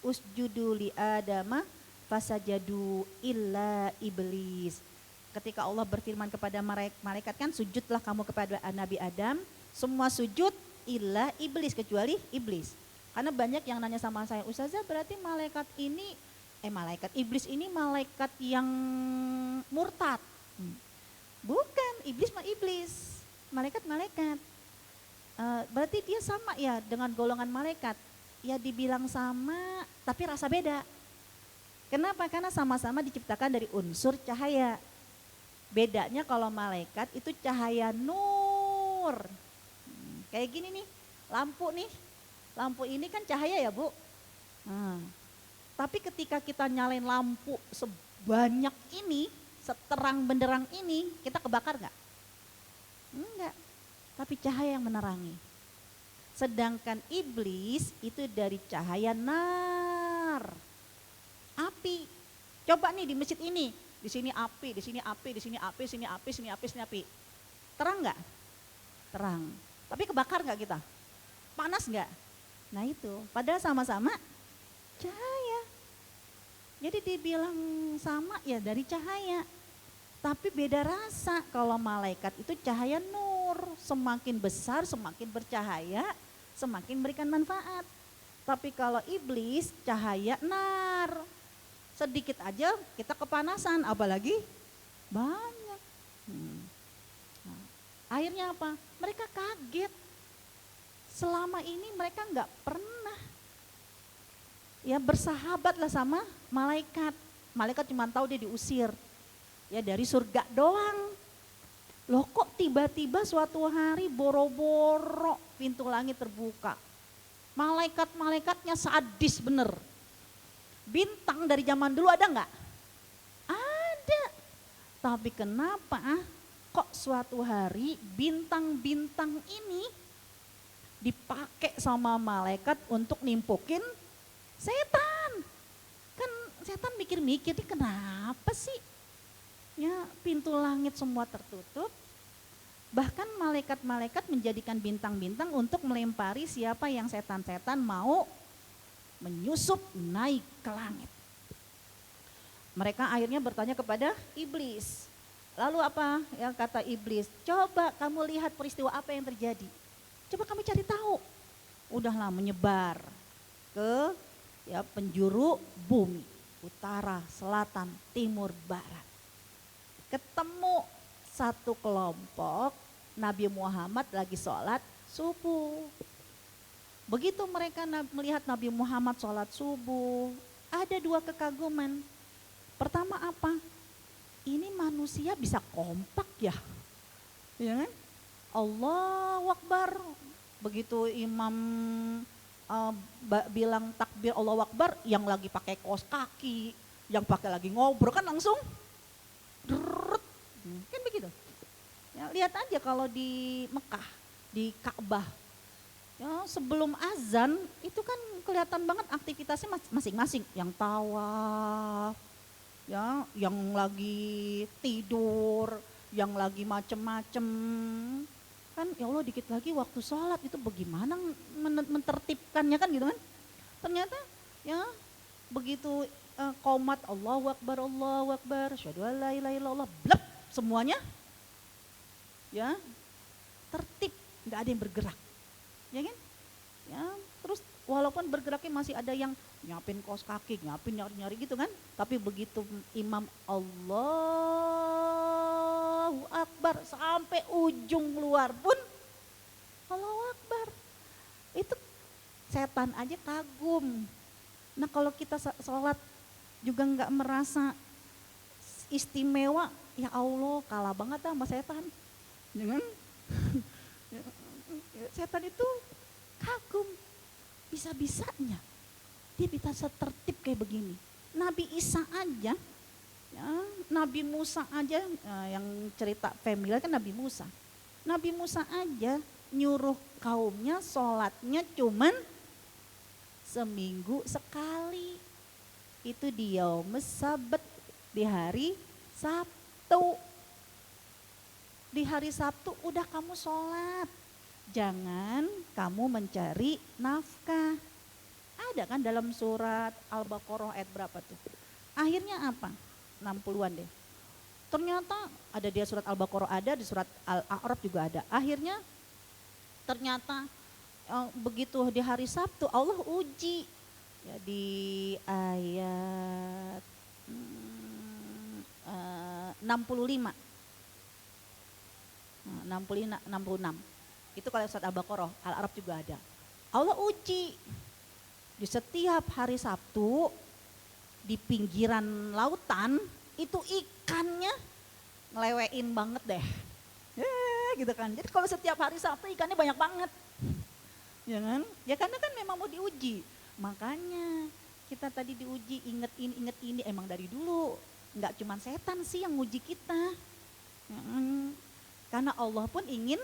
usjudu li adama fasajadu illa iblis. Ketika Allah berfirman kepada malaikat kan sujudlah kamu kepada Nabi Adam, semua sujud illa iblis kecuali iblis. Karena banyak yang nanya sama saya, Ustazah berarti malaikat iblis ini malaikat yang murtad. Bukan, iblis mah iblis, malaikat. Berarti dia sama ya dengan golongan malaikat. Ya dibilang sama tapi rasa beda. Kenapa? Karena sama-sama diciptakan dari unsur cahaya. Bedanya kalau malaikat itu cahaya nur. Kayak gini nih, lampu nih. Lampu ini kan cahaya ya Bu. Tapi ketika kita nyalain lampu sebanyak ini, seterang benderang ini, kita kebakar nggak? Enggak, tapi cahaya yang menerangi. Sedangkan iblis itu dari cahaya nar, api. Coba nih di masjid ini, di sini api, di sini api, di sini api, sini api, sini api, sini api. Terang nggak? Terang. Tapi kebakar nggak kita? Panas nggak? Nah itu, padahal sama-sama cahaya. Jadi dibilang sama ya dari cahaya. Tapi beda rasa. Kalau malaikat itu cahaya nur, semakin besar, semakin bercahaya, semakin memberikan manfaat. Tapi kalau iblis cahaya nar, sedikit aja kita kepanasan, apalagi banyak. Nah, akhirnya apa? Mereka kaget. Selama ini mereka nggak pernah ya bersahabatlah sama malaikat. Malaikat cuma tahu dia diusir ya dari surga doang. Loh kok tiba-tiba suatu hari boro-boro pintu langit terbuka. Malaikat-malaikatnya sadis bener. Bintang dari zaman dulu ada nggak? Ada. Tapi kenapa kok suatu hari bintang-bintang ini dipakai sama malaikat untuk nimpukin setan? Kan setan mikir-mikir ini kenapa sih? Ya pintu langit semua tertutup. Bahkan malaikat-malaikat menjadikan bintang-bintang untuk melempari siapa yang setan-setan mau menyusup naik ke langit. Mereka akhirnya bertanya kepada iblis. Lalu apa yang kata iblis? Coba kamu lihat peristiwa apa yang terjadi. Coba kami cari tahu. Udahlah menyebar ke ya penjuru bumi, utara, selatan, timur, barat. Ketemu satu kelompok, Nabi Muhammad lagi sholat subuh. Begitu mereka melihat Nabi Muhammad sholat subuh, ada dua kekaguman. Pertama apa? Ini manusia bisa kompak ya, ya kan? Allahu Akbar. Begitu imam bilang takbir Allahu Akbar, yang lagi pakai kaos kaki, yang pakai lagi ngobrol kan langsung drrrt, kan begitu. Ya, lihat aja kalau di Mekah, di Ka'bah, ya, sebelum azan itu kan kelihatan banget aktivitasnya masing-masing, yang tawaf, ya, yang lagi tidur, yang lagi macem-macem. Kan ya Allah dikit lagi waktu sholat itu bagaimana mentertibkannya kan gitu kan. Ternyata ya begitu qomat Allahu Akbar, asyhadu an la ilaha illallah, blep semuanya ya tertib, nggak ada yang bergerak. Ya kan? Ya, terus walaupun bergeraknya masih ada yang nyapin kaos kaki, nyapin nyari-nyari gitu kan. Tapi begitu imam Allahu Akbar sampai ujung luar pun Allahu Akbar. Itu setan aja kagum. Nah kalau kita sholat juga nggak merasa istimewa, ya Allah kalah banget sama setan. Jangan setan itu kagum, bisa-bisanya dia bisa setertib kayak begini. Nabi Isa aja, ya, Nabi Musa aja, yang cerita familiar kan Nabi Musa. Nabi Musa aja nyuruh kaumnya sholatnya cuman seminggu sekali. Itu di Yaumus Sabat, di hari Sabtu. Di hari Sabtu udah kamu sholat. Jangan kamu mencari nafkah. Ada kan dalam surat Al-Baqarah ayat berapa tuh? Akhirnya apa? 60-an deh. Ternyata ada di surat Al-Baqarah ada, di surat Al-A'raf juga ada. Akhirnya ternyata begitu di hari Sabtu Allah uji. Ya, di ayat 65. 66. Itu kalau surat Al-Baqarah, Al-Araf juga ada. Allah uji. Di setiap hari Sabtu di pinggiran lautan itu ikannya ngelewein banget deh. Gitu kan. Jadi kalau setiap hari Sabtu ikannya banyak banget. Ya kan? Ya karena kan memang mau diuji. Makanya kita tadi diuji inget ini emang dari dulu. Enggak cuma setan sih yang nguji kita. Karena Allah pun ingin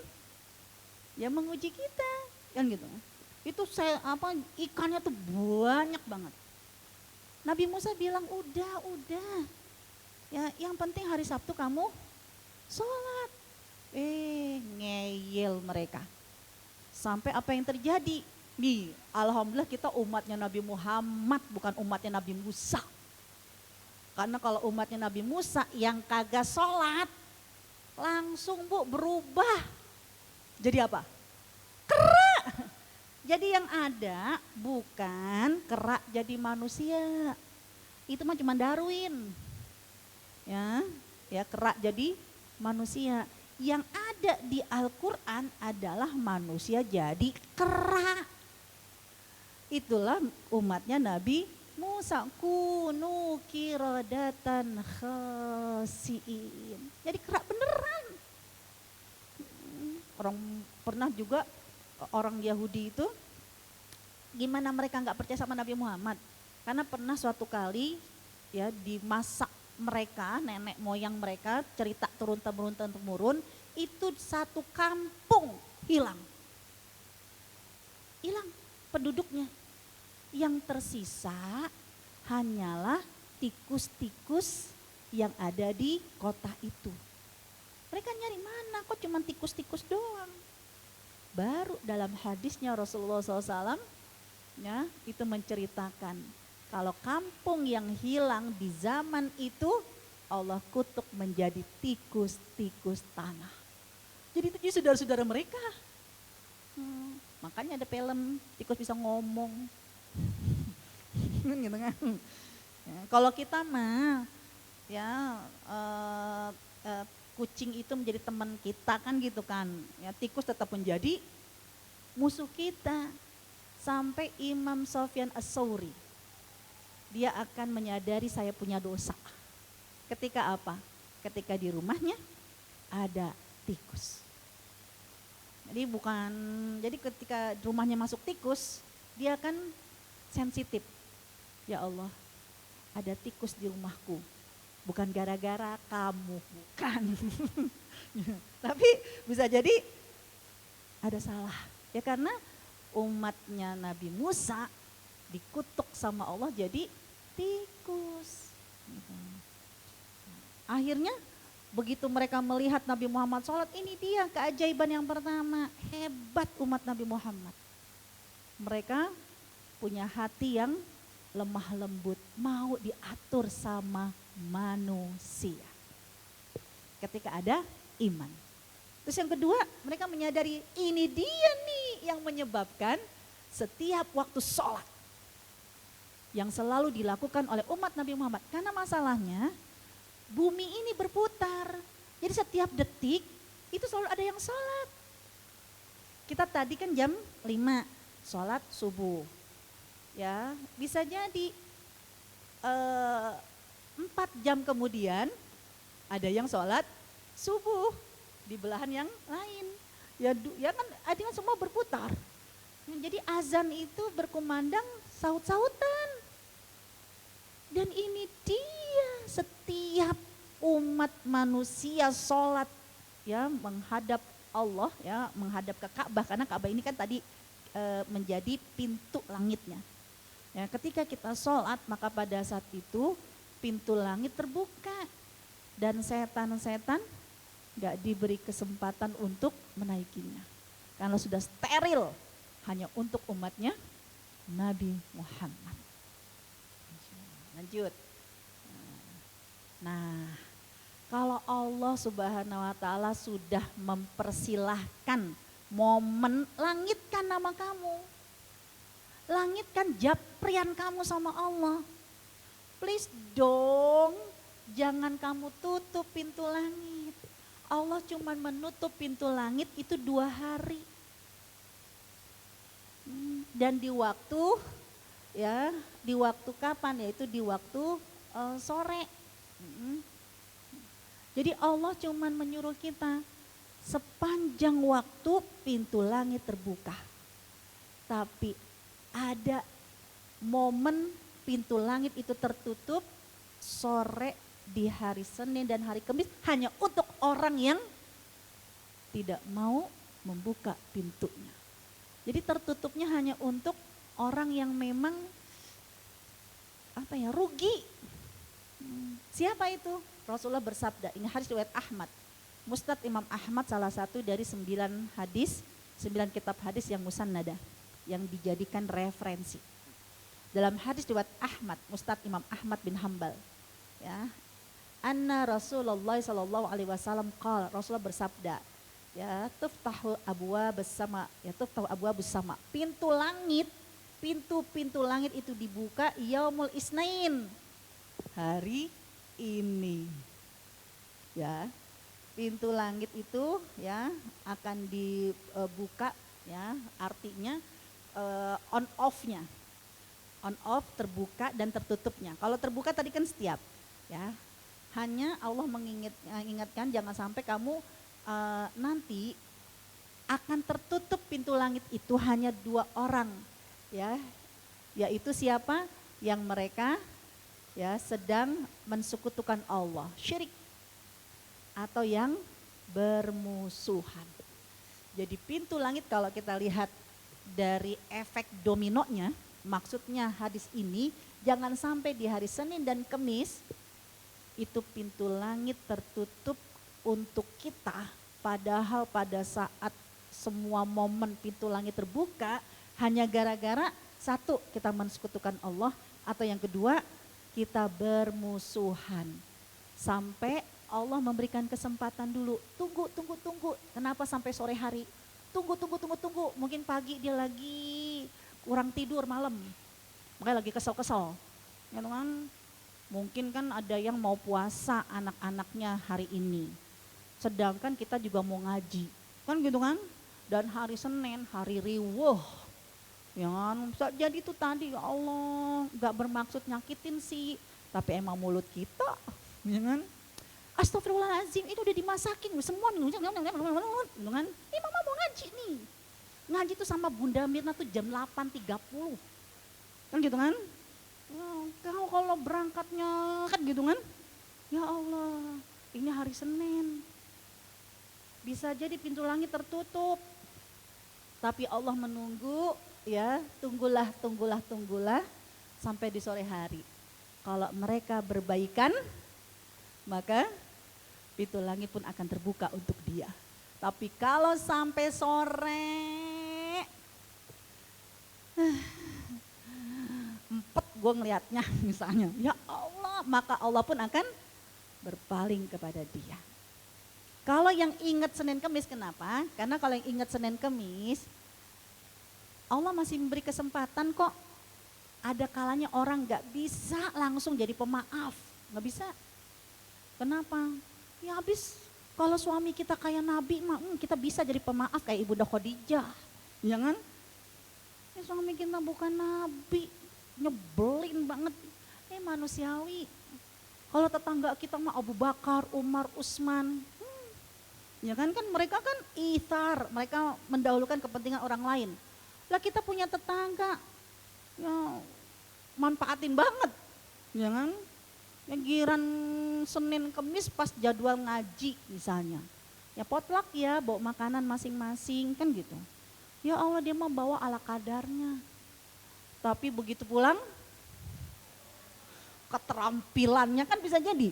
ya menguji kita, kan gitu. Itu ikannya tuh banyak banget. Nabi Musa bilang udah. Ya yang penting hari Sabtu kamu sholat. Ngeyel mereka. Sampai apa yang terjadi? Nih, alhamdulillah kita umatnya Nabi Muhammad, bukan umatnya Nabi Musa. Karena kalau umatnya Nabi Musa yang kagak sholat, langsung berubah. Jadi apa? Kera. Jadi yang ada bukan kera jadi manusia. Itu mah cuma Darwin. Ya kera jadi manusia. Yang ada di Al-Quran adalah manusia jadi kera. Itulah umatnya Nabi Musa, kunu kirodatan khasiin. Jadi kera beneran. Orang pernah juga orang Yahudi itu gimana mereka nggak percaya sama Nabi Muhammad? Karena pernah suatu kali ya di masa mereka, nenek moyang mereka cerita turun-temurun itu satu kampung hilang penduduknya. Yang tersisa hanyalah tikus-tikus yang ada di kota itu. Mereka nyari mana kok cuma tikus-tikus doang. Baru dalam hadisnya Rasulullah SAW ya, itu menceritakan kalau kampung yang hilang di zaman itu Allah kutuk menjadi tikus-tikus tanah. Jadi itu saudara-saudara mereka. Makanya ada film tikus bisa ngomong. Gitu kan. Ya, kalau kita mah ya kucing itu menjadi teman kita kan gitu kan. Ya, tikus tetap menjadi musuh kita. Sampai Imam Sufyan Ats-Tsauri dia akan menyadari saya punya dosa. Ketika apa? Ketika di rumahnya ada tikus. Jadi ketika rumahnya masuk tikus, dia akan sensitif. Ya Allah, ada tikus di rumahku. Bukan gara-gara kamu, bukan. Tapi bisa jadi ada salah. Ya karena umatnya Nabi Musa dikutuk sama Allah jadi tikus. Akhirnya begitu mereka melihat Nabi Muhammad sholat, ini dia keajaiban yang pertama. Hebat umat Nabi Muhammad. Mereka punya hati yang lemah lembut, mau diatur sama manusia. Ketika ada iman. Terus yang kedua, mereka menyadari ini dia nih yang menyebabkan setiap waktu sholat yang selalu dilakukan oleh umat Nabi Muhammad. Karena masalahnya bumi ini berputar. Jadi setiap detik itu selalu ada yang sholat. Kita tadi kan jam 5 sholat subuh. Ya, bisa jadi 4 jam kemudian ada yang sholat subuh di belahan yang lain. Ya kan artinya semua berputar. Jadi azan itu berkumandang saut-sautan. Dan ini dia setiap umat manusia sholat ya menghadap Allah ya, menghadap ke Ka'bah, karena Ka'bah ini kan tadi menjadi pintu langitnya. Ya, ketika kita sholat maka pada saat itu pintu langit terbuka dan setan-setan gak diberi kesempatan untuk menaikinya. Karena sudah steril hanya untuk umatnya Nabi Muhammad. Lanjut. Nah, kalau Allah Subhanahu wa taala sudah mempersilahkan momen, langitkan nama kamu. Langitkan japrian kamu sama Allah. Please dong, jangan kamu tutup pintu langit. Allah cuma menutup pintu langit itu 2 hari. Dan di waktu ya, di waktu kapan? Yaitu di waktu sore. Jadi Allah cuma menyuruh kita sepanjang waktu pintu langit terbuka. Tapi ada momen pintu langit itu tertutup sore di hari Senin dan hari Kamis hanya untuk orang yang tidak mau membuka pintunya. Jadi tertutupnya hanya untuk orang yang memang rugi. Siapa itu? Rasulullah bersabda, ini hadis riwayat Ahmad. Musnad Imam Ahmad salah satu dari 9 kitab hadis yang musannada, yang dijadikan referensi. Dalam hadis riwayat Ahmad, Musnad Imam Ahmad bin Hambal, ya, anna Rasulullah sallallahu alaihi wasallam qala, Rasulullah bersabda, ya tuftahu abwabus sama, ya tuftahu abwabus sama, pintu langit, pintu-pintu langit itu dibuka yaumul isnain, hari ini. Ya, pintu langit itu ya akan dibuka ya, artinya on off-nya. On off, terbuka dan tertutupnya. Kalau terbuka tadi kan setiap ya. Hanya Allah mengingatkan jangan sampai kamu nanti akan tertutup pintu langit itu hanya 2 orang ya. Yaitu siapa? Yang mereka ya sedang mensekutukan Allah, syirik, atau yang bermusuhan. Jadi pintu langit kalau kita lihat dari efek dominonya, maksudnya hadis ini jangan sampai di hari Senin dan Kamis itu pintu langit tertutup untuk kita, padahal pada saat semua momen pintu langit terbuka hanya gara-gara satu, kita mensekutukan Allah, atau yang kedua kita bermusuhan. Sampai Allah memberikan kesempatan dulu, tunggu. Kenapa sampai sore hari? Tunggu. Mungkin pagi dia lagi kurang tidur malam, makanya lagi kesel-kesel. Ya kan? Mungkin kan ada yang mau puasa anak-anaknya hari ini. Sedangkan kita juga mau ngaji. Kan gitu kan? Dan hari Senin, hari riwuh. Ya kan? Jadi itu tadi ya Allah gak bermaksud nyakitin sih. Tapi emang mulut kita. Ya kan? Astagfirullahaladzim, ini udah dimasakin semua nih. Gitu kan? Ini mama mau ngaji nih. Ngaji tuh sama Bunda Mirna tuh jam 8.30. Kan gitu kan? Kalau berangkatnya kan gitu kan? Ya Allah, ini hari Senin. Bisa jadi pintu langit tertutup. Tapi Allah menunggu, ya, tunggulah sampai di sore hari. Kalau mereka berbaikan, maka pintu langit pun akan terbuka untuk dia. Tapi kalau sampai sore, empet gue ngelihatnya misalnya, ya Allah, maka Allah pun akan berpaling kepada dia. Kalau yang ingat Senin Kemis, kenapa? Karena kalau yang ingat Senin Kemis, Allah masih memberi kesempatan kok. Ada kalanya orang gak bisa langsung jadi pemaaf, gak bisa. Kenapa? Ya habis kalau suami kita kayak Nabi, kita bisa jadi pemaaf kayak Ibunda Khadijah. Ya kan? Ya suami kita bukan Nabi, nyebelin banget. Manusiawi. Kalau tetangga kita mah Abu Bakar, Umar, Utsman, ya kan mereka kan ithar, mereka mendahulukan kepentingan orang lain. Lah kita punya tetangga, ya manfaatin banget, ya kan? Yang giran Senin Kemis pas jadwal ngaji misalnya, ya potluck ya, bawa makanan masing-masing kan gitu. Ya Allah dia mau bawa ala kadarnya, tapi begitu pulang keterampilannya kan bisa jadi.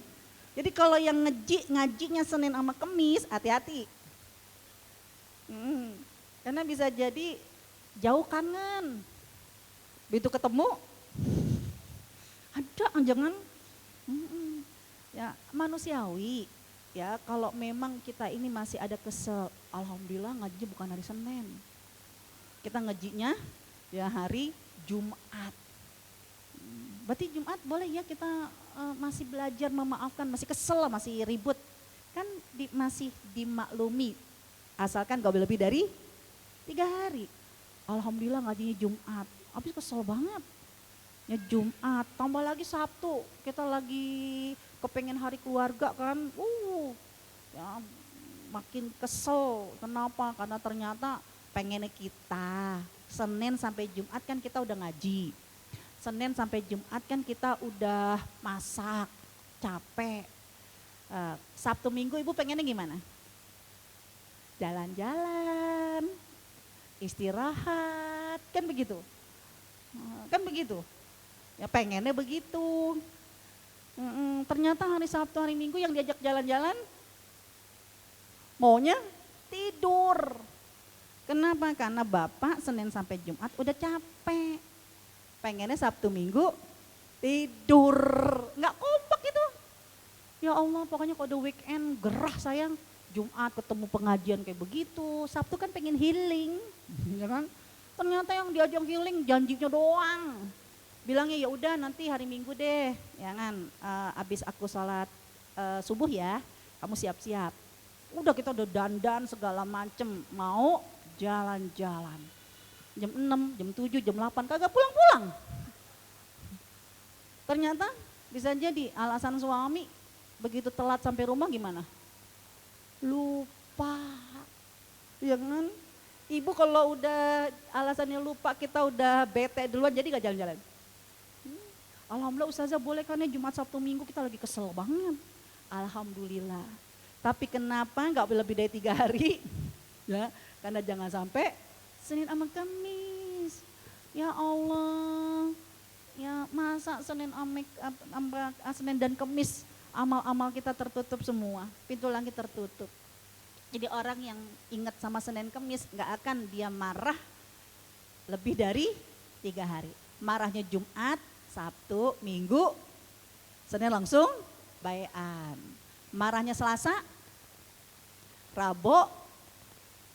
Jadi kalau yang ngajinya Senin sama Kemis, hati-hati. Karena bisa jadi jauh kangen. Begitu ketemu, ada jangan. Ya manusiawi. Ya kalau memang kita ini masih ada kesel, alhamdulillah ngaji bukan hari Senin. Kita ngajinya ya hari Jumat. Berarti Jumat boleh ya kita masih belajar memaafkan, masih kesel, masih ribut. Kan masih dimaklumi, asalkan gak lebih dari 3 hari. Alhamdulillah ngajinya Jumat, habis kesel banget. Ya Jumat, tambah lagi Sabtu, kita lagi kepengen hari keluarga kan. Ya makin kesel, kenapa? Karena ternyata pengennya kita Senin sampai Jumat kan kita udah ngaji. Senin sampai Jumat kan kita udah masak, capek. Sabtu Minggu ibu pengennya gimana? Jalan-jalan, istirahat, kan begitu? Kan begitu? Ya pengennya begitu. Ternyata hari Sabtu, hari Minggu yang diajak jalan-jalan, maunya tidur. Kenapa? Karena Bapak Senin sampai Jumat udah capek. Pengennya Sabtu Minggu tidur, nggak kompak itu. Ya Allah pokoknya kalau udah weekend gerah sayang. Jumat ketemu pengajian kayak begitu, Sabtu kan pengen healing, ya kan? Ternyata yang diajak healing janjinya doang. Bilangnya ya udah nanti hari Minggu deh, ya kan? Abis aku sholat subuh ya, kamu siap-siap. Udah kita udah dandan segala macem, mau jalan-jalan. Jam 6, jam 7, jam 8 kagak pulang-pulang. Ternyata bisa jadi alasan suami begitu telat sampai rumah gimana? Lupa. Ya kan? Ibu kalau udah alasannya lupa kita udah bete duluan jadi gak jalan-jalan. Alhamdulillah Ustazah boleh kan ya Jumat Sabtu Minggu kita lagi kesel banget. Alhamdulillah. Tapi kenapa gak lebih dari 3 hari? Ya, karena jangan sampai Senin sama Kamis, ya Allah, ya masa Senin dan Kamis amal-amal kita tertutup semua, pintu langit tertutup. Jadi orang yang ingat sama Senin Kamis gak akan dia marah lebih dari 3 hari. Marahnya Jumat, Sabtu, Minggu, Senin langsung bayan. Marahnya Selasa, Rabu,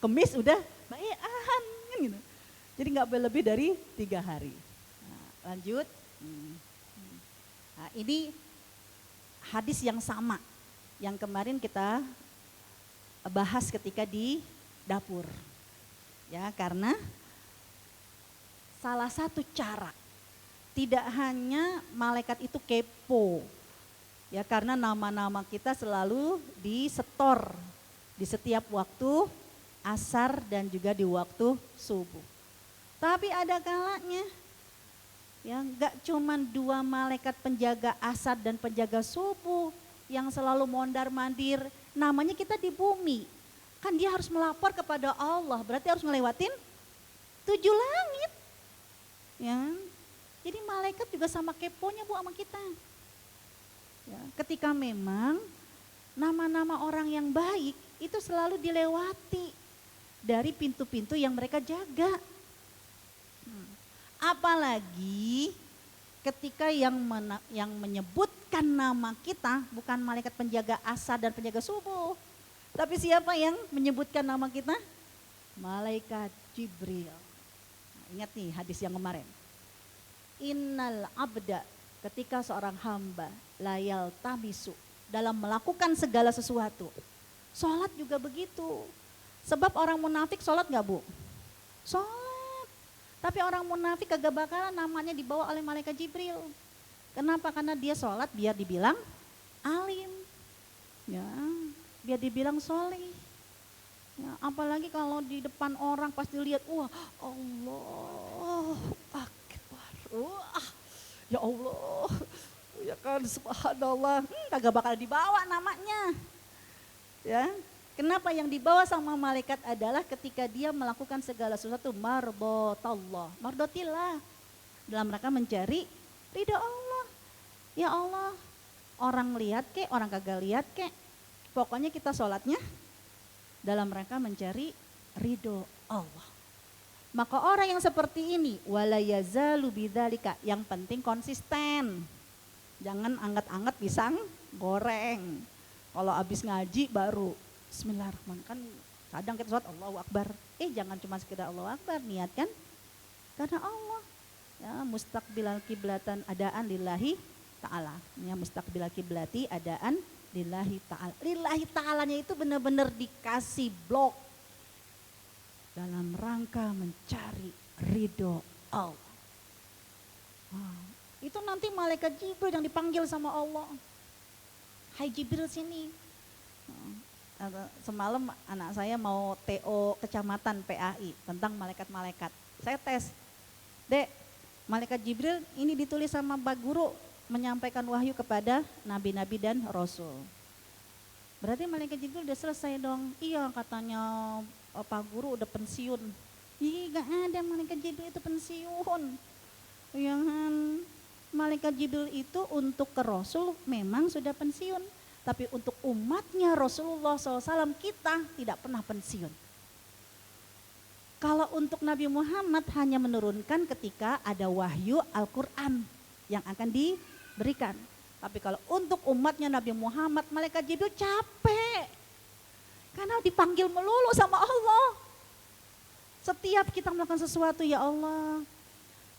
Kamis udah bayan. Gitu. Jadi nggak lebih dari 3 hari. Nah, lanjut. Nah, ini hadis yang sama yang kemarin kita bahas ketika di dapur. Ya, karena salah satu cara tidak hanya malaikat itu kepo. Ya, karena nama-nama kita selalu disetor di setiap waktu asar dan juga di waktu subuh. Tapi ada kalanya ya gak cuman 2 malaikat penjaga asar dan penjaga subuh yang selalu mondar-mandir, namanya kita di bumi. Kan dia harus melapor kepada Allah, berarti harus ngelewatin 7 langit. Ya. Jadi malaikat juga sama keponya Bu sama kita. Ya, ketika memang nama-nama orang yang baik itu selalu dilewati dari pintu-pintu yang mereka jaga. Apalagi ketika yang menyebutkan nama kita bukan malaikat penjaga asar dan penjaga subuh. Tapi siapa yang menyebutkan nama kita? Malaikat Jibril. ingat nih hadis yang kemarin. Innal abda, ketika seorang hamba layal tamisu, dalam melakukan segala sesuatu. Sholat juga begitu. Sebab orang munafik sholat gak bu? Sholat. Tapi orang munafik kagak bakalan namanya dibawa oleh malaikat Jibril. Kenapa? Karena dia sholat biar dibilang alim. Ya, biar dibilang soleh. Ya, apalagi kalau di depan orang pasti lihat, wah Allah Akbar, wah ya Allah, ya kan subhanallah, kagak bakal dibawa namanya. Ya, kenapa yang dibawa sama malaikat adalah ketika dia melakukan segala sesuatu mardotillah, dalam rangka mencari ridha Allah. Ya Allah, orang lihat kek, orang kagak lihat kek, pokoknya kita sholatnya dalam rangka mencari ridho Allah. Maka orang yang seperti ini wala yazalu bidzalika, yang penting konsisten. Jangan anget-anget pisang goreng. Kalau habis ngaji baru bismillahirrahmanirrahim, kan kadang kita sholat Allahu Akbar. Jangan cuma sekedar Allahu Akbar, niatkan karena Allah. Ya, mustaqbilal kiblatan adaan lillahi ta'ala. Ya, mustaqbilal kiblati adaan lillahi ta'ala. Lillahi ta'alanya itu benar-benar dikasih blok dalam rangka mencari ridho Allah. Itu nanti malaikat Jibril yang dipanggil sama Allah. Hai Jibril sini. Semalam anak saya mau TO kecamatan PAI tentang malaikat-malaikat. Saya tes, Dek, malaikat Jibril ini ditulis sama Pak Guru menyampaikan wahyu kepada nabi-nabi dan rasul. Berarti malaikat Jibril udah selesai dong. Iya katanya Pak Guru udah pensiun. Ih gak ada malaikat Jibril itu pensiun. Yang malaikat Jibril itu untuk ke Rasul memang sudah pensiun. Tapi untuk umatnya Rasulullah SAW kita tidak pernah pensiun. Kalau untuk Nabi Muhammad hanya menurunkan ketika ada wahyu Al-Quran yang akan diberikan. Tapi kalau untuk umatnya Nabi Muhammad, malaikat Jibril capek. Karena dipanggil melulu sama Allah. Setiap kita melakukan sesuatu, ya Allah,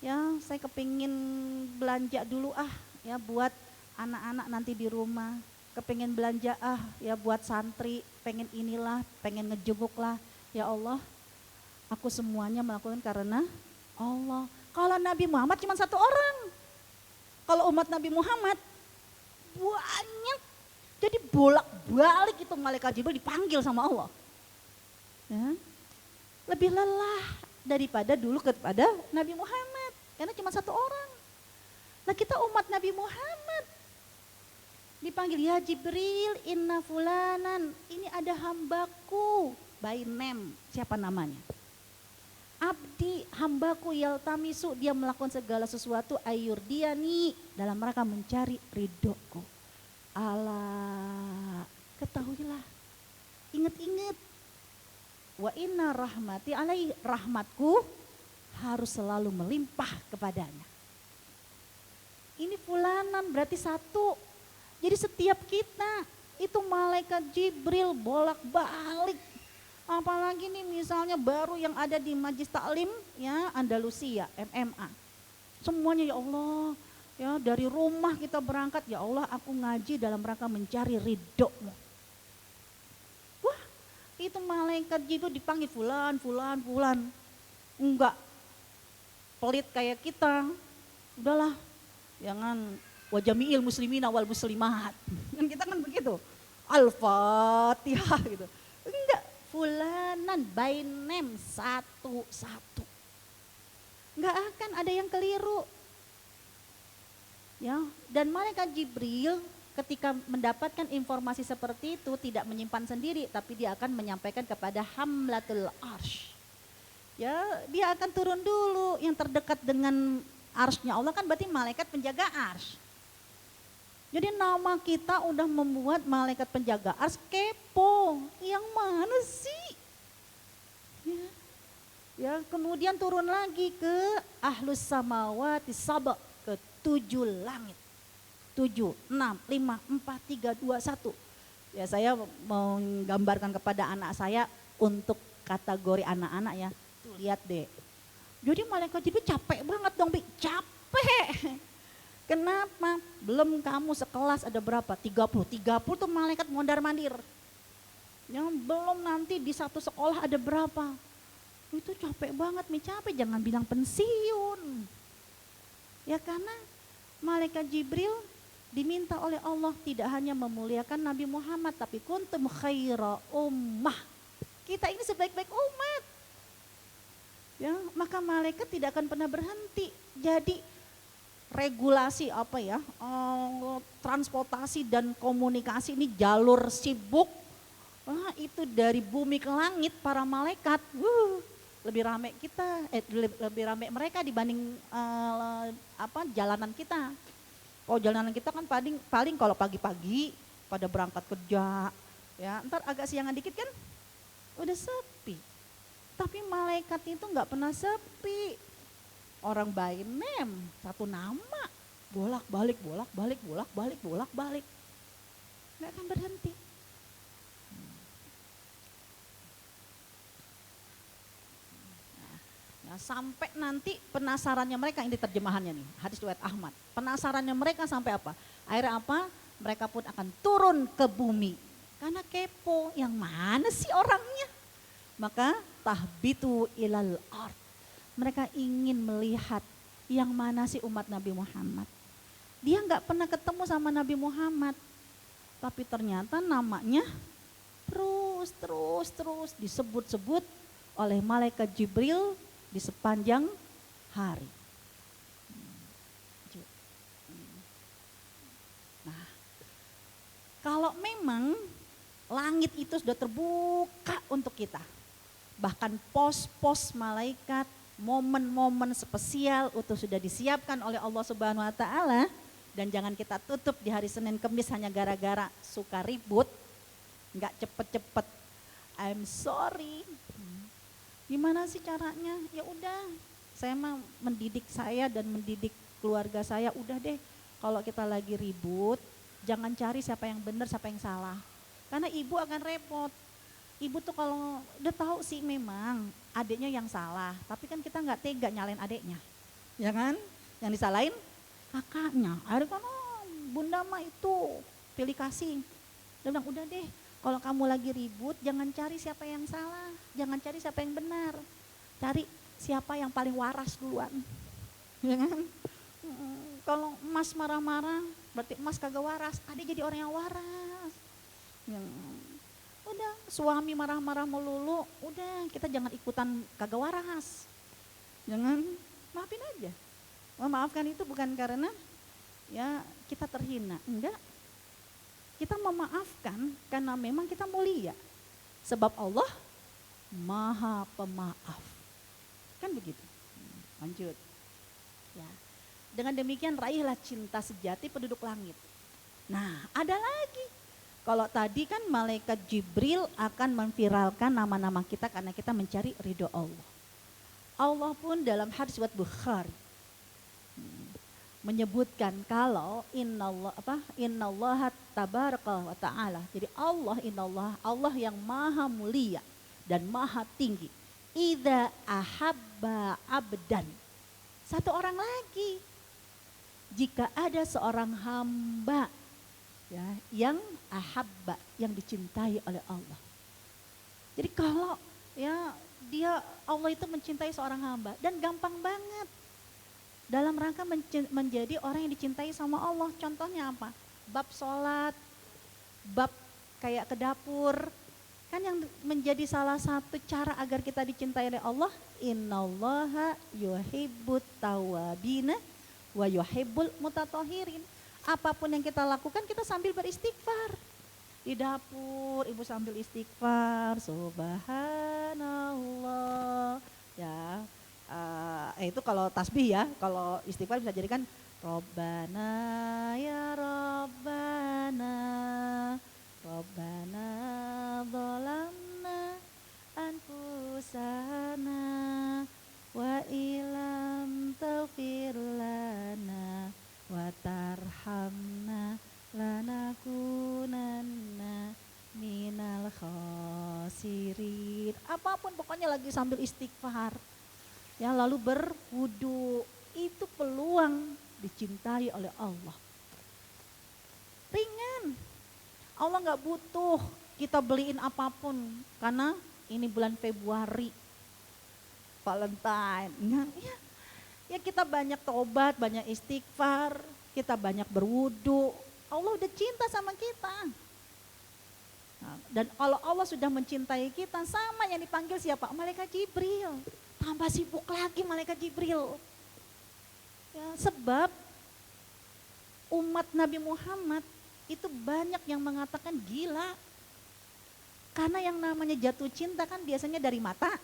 ya saya kepingin belanja dulu ya buat anak-anak nanti di rumah. Kepingin belanja ya buat santri, pengen inilah, pengen ngejenguk lah. Ya Allah, aku semuanya melakukan karena Allah. Kalau Nabi Muhammad cuma satu orang. Kalau umat Nabi Muhammad banyak. Jadi bolak-balik itu malaikat Jibril dipanggil sama Allah. Ya. Lebih lelah daripada dulu kepada Nabi Muhammad. Karena cuma satu orang. Nah kita umat Nabi Muhammad. Dipanggil, ya Jibril inna fulanan. Ini ada hambaku. By name, siapa namanya? Abdi, hambaku yaltamisu, dia melakukan segala sesuatu ayurdiani dalam rangka mencari ridhoku. Allah, ketahuilah, ingat-ingat. Wa inna rahmati alaihi, rahmatku harus selalu melimpah kepadanya. Ini fulanan berarti satu. Jadi setiap kita itu malaikat Jibril bolak-balik. Apalagi nih misalnya baru yang ada di Majlis Taklim ya Andalusia, MMA. Semuanya ya Allah, ya dari rumah kita berangkat, ya Allah aku ngaji dalam rangka mencari ridho-Mu. Wah, itu malaikat Jibril dipanggil fulan. Enggak pelit kayak kita. Udahlah, jangan wajami'il muslimina wal muslimat. Kan kita kan begitu. Al-Fatihah gitu. Enggak. Fulanan by name satu-satu. Enggak akan ada yang keliru. Ya, dan malaikat Jibril ketika mendapatkan informasi seperti itu tidak menyimpan sendiri, tapi dia akan menyampaikan kepada Hamlatul Arsy. Ya, dia akan turun dulu yang terdekat dengan arsy-nya Allah kan berarti malaikat penjaga arsy. Jadi nama kita udah membuat malaikat penjaga arsy kepo, yang mana sih? Ya, kemudian turun lagi ke ahlus samawati sab'a, ke 7 langit. 7, 6, 5, 4, 3, 2, 1. Ya saya menggambarkan kepada anak saya untuk kategori anak-anak ya. Tuh lihat deh, Jadi malaikat Jibril capek banget dong, Bi. Capek. Kenapa? Belum kamu sekelas ada berapa? 30. 30 tuh malaikat mondar-mandir. Yang belum nanti di satu sekolah ada berapa? Itu capek banget, Mi, capek, jangan bilang pensiun. Ya karena malaikat Jibril diminta oleh Allah tidak hanya memuliakan Nabi Muhammad, tapi kuntum khaira ummah. Kita ini sebaik-baik umat. Ya, maka malaikat tidak akan pernah berhenti. Jadi regulasi transportasi dan komunikasi ini jalur sibuk. Itu dari bumi ke langit para malaikat. Lebih ramai kita, lebih ramai mereka dibanding jalanan kita. Oh, jalanan kita kan paling kalau pagi-pagi pada berangkat kerja, ya ntar agak siangan dikit kan udah sepi. Tapi malaikat itu nggak pernah sepi. Orang by name, satu nama, bolak-balik, nggak akan berhenti. Nah, sampai nanti penasarannya mereka, ini terjemahannya nih, hadis riwayat Ahmad. Penasarannya mereka sampai apa? Akhirnya apa? Mereka pun akan turun ke bumi. Karena kepo, yang mana sih orangnya? Maka tahbitu ilal ard. Mereka ingin melihat yang mana sih umat Nabi Muhammad. Dia nggak pernah ketemu sama Nabi Muhammad. Tapi ternyata namanya terus disebut-sebut oleh malaikat Jibril di sepanjang hari. Nah, kalau memang langit itu sudah terbuka untuk kita, bahkan pos-pos malaikat, momen-momen spesial itu sudah disiapkan oleh Allah Subhanahu wa taala, dan jangan kita tutup di hari Senin Kemis hanya gara-gara suka ribut, enggak cepet-cepet. I'm sorry. Gimana sih caranya? Ya udah, saya mah mendidik saya dan mendidik keluarga saya, udah deh kalau kita lagi ribut, jangan cari siapa yang benar, siapa yang salah. Karena ibu akan repot. Ibu tuh kalau udah tahu sih memang adiknya yang salah, tapi kan kita nggak tega nyalain adiknya. Ya kan? Yang disalahin kakaknya. Ada kan bunda mah itu pilih kasih. Dia bilang udah deh, kalau kamu lagi ribut, jangan cari siapa yang salah, jangan cari siapa yang benar. Cari siapa yang paling waras duluan. Ya kan? Kalau emas marah-marah, berarti emas kagak waras, adik jadi orang yang waras. Udah, suami marah-marah melulu, udah kita jangan ikutan kagak waras. Jangan, maafin aja. Memaafkan itu bukan karena ya kita terhina, enggak. Kita memaafkan karena memang kita mulia. Sebab Allah Maha Pemaaf. Kan begitu. Lanjut. Ya. Dengan demikian raihlah cinta sejati penduduk langit. Nah, ada lagi. Kalau tadi kan malaikat Jibril akan memviralkan nama-nama kita karena kita mencari ridho Allah. Allah pun dalam hadis riwayat Bukhari menyebutkan kalau innallaha tabaraka wa ta'ala. Jadi Allah yang maha mulia dan maha tinggi. Idza ahabba abdan. Satu orang lagi. Jika ada seorang hamba ya, yang ahabba, yang dicintai oleh Allah. Jadi kalau ya Allah itu mencintai seorang hamba dan gampang banget. Dalam rangka menjadi orang yang dicintai sama Allah. Contohnya apa? Bab sholat, bab kayak ke dapur. Kan yang menjadi salah satu cara agar kita dicintai oleh Allah. Innallaha yuhibbut tawabina wa yuhibbul mutatahhirin. Apapun yang kita lakukan kita sambil beristighfar. Di dapur ibu sambil istighfar. Subhanallah. Ya. Itu kalau tasbih ya, kalau istighfar bisa jadikan Robbana ya Robbana, Robbana dzalamna anfusana wa ilam taghfir lana wa tarhamna lanakunanna minal khasirin. Apapun pokoknya lagi sambil istighfar. Ya, lalu berwudu. Itu peluang dicintai oleh Allah. Ringan. Allah nggak butuh kita beliin apapun karena ini bulan Februari, Valentine. Ya kita banyak tobat, banyak istighfar, kita banyak berwudu. Allah udah cinta sama kita. Nah, dan kalau Allah sudah mencintai kita, sama yang dipanggil siapa? Malaikat Jibril. Tambah sibuk lagi malaikat Jibril. Ya, sebab umat Nabi Muhammad itu banyak yang mengatakan gila. Karena yang namanya jatuh cinta kan biasanya dari mata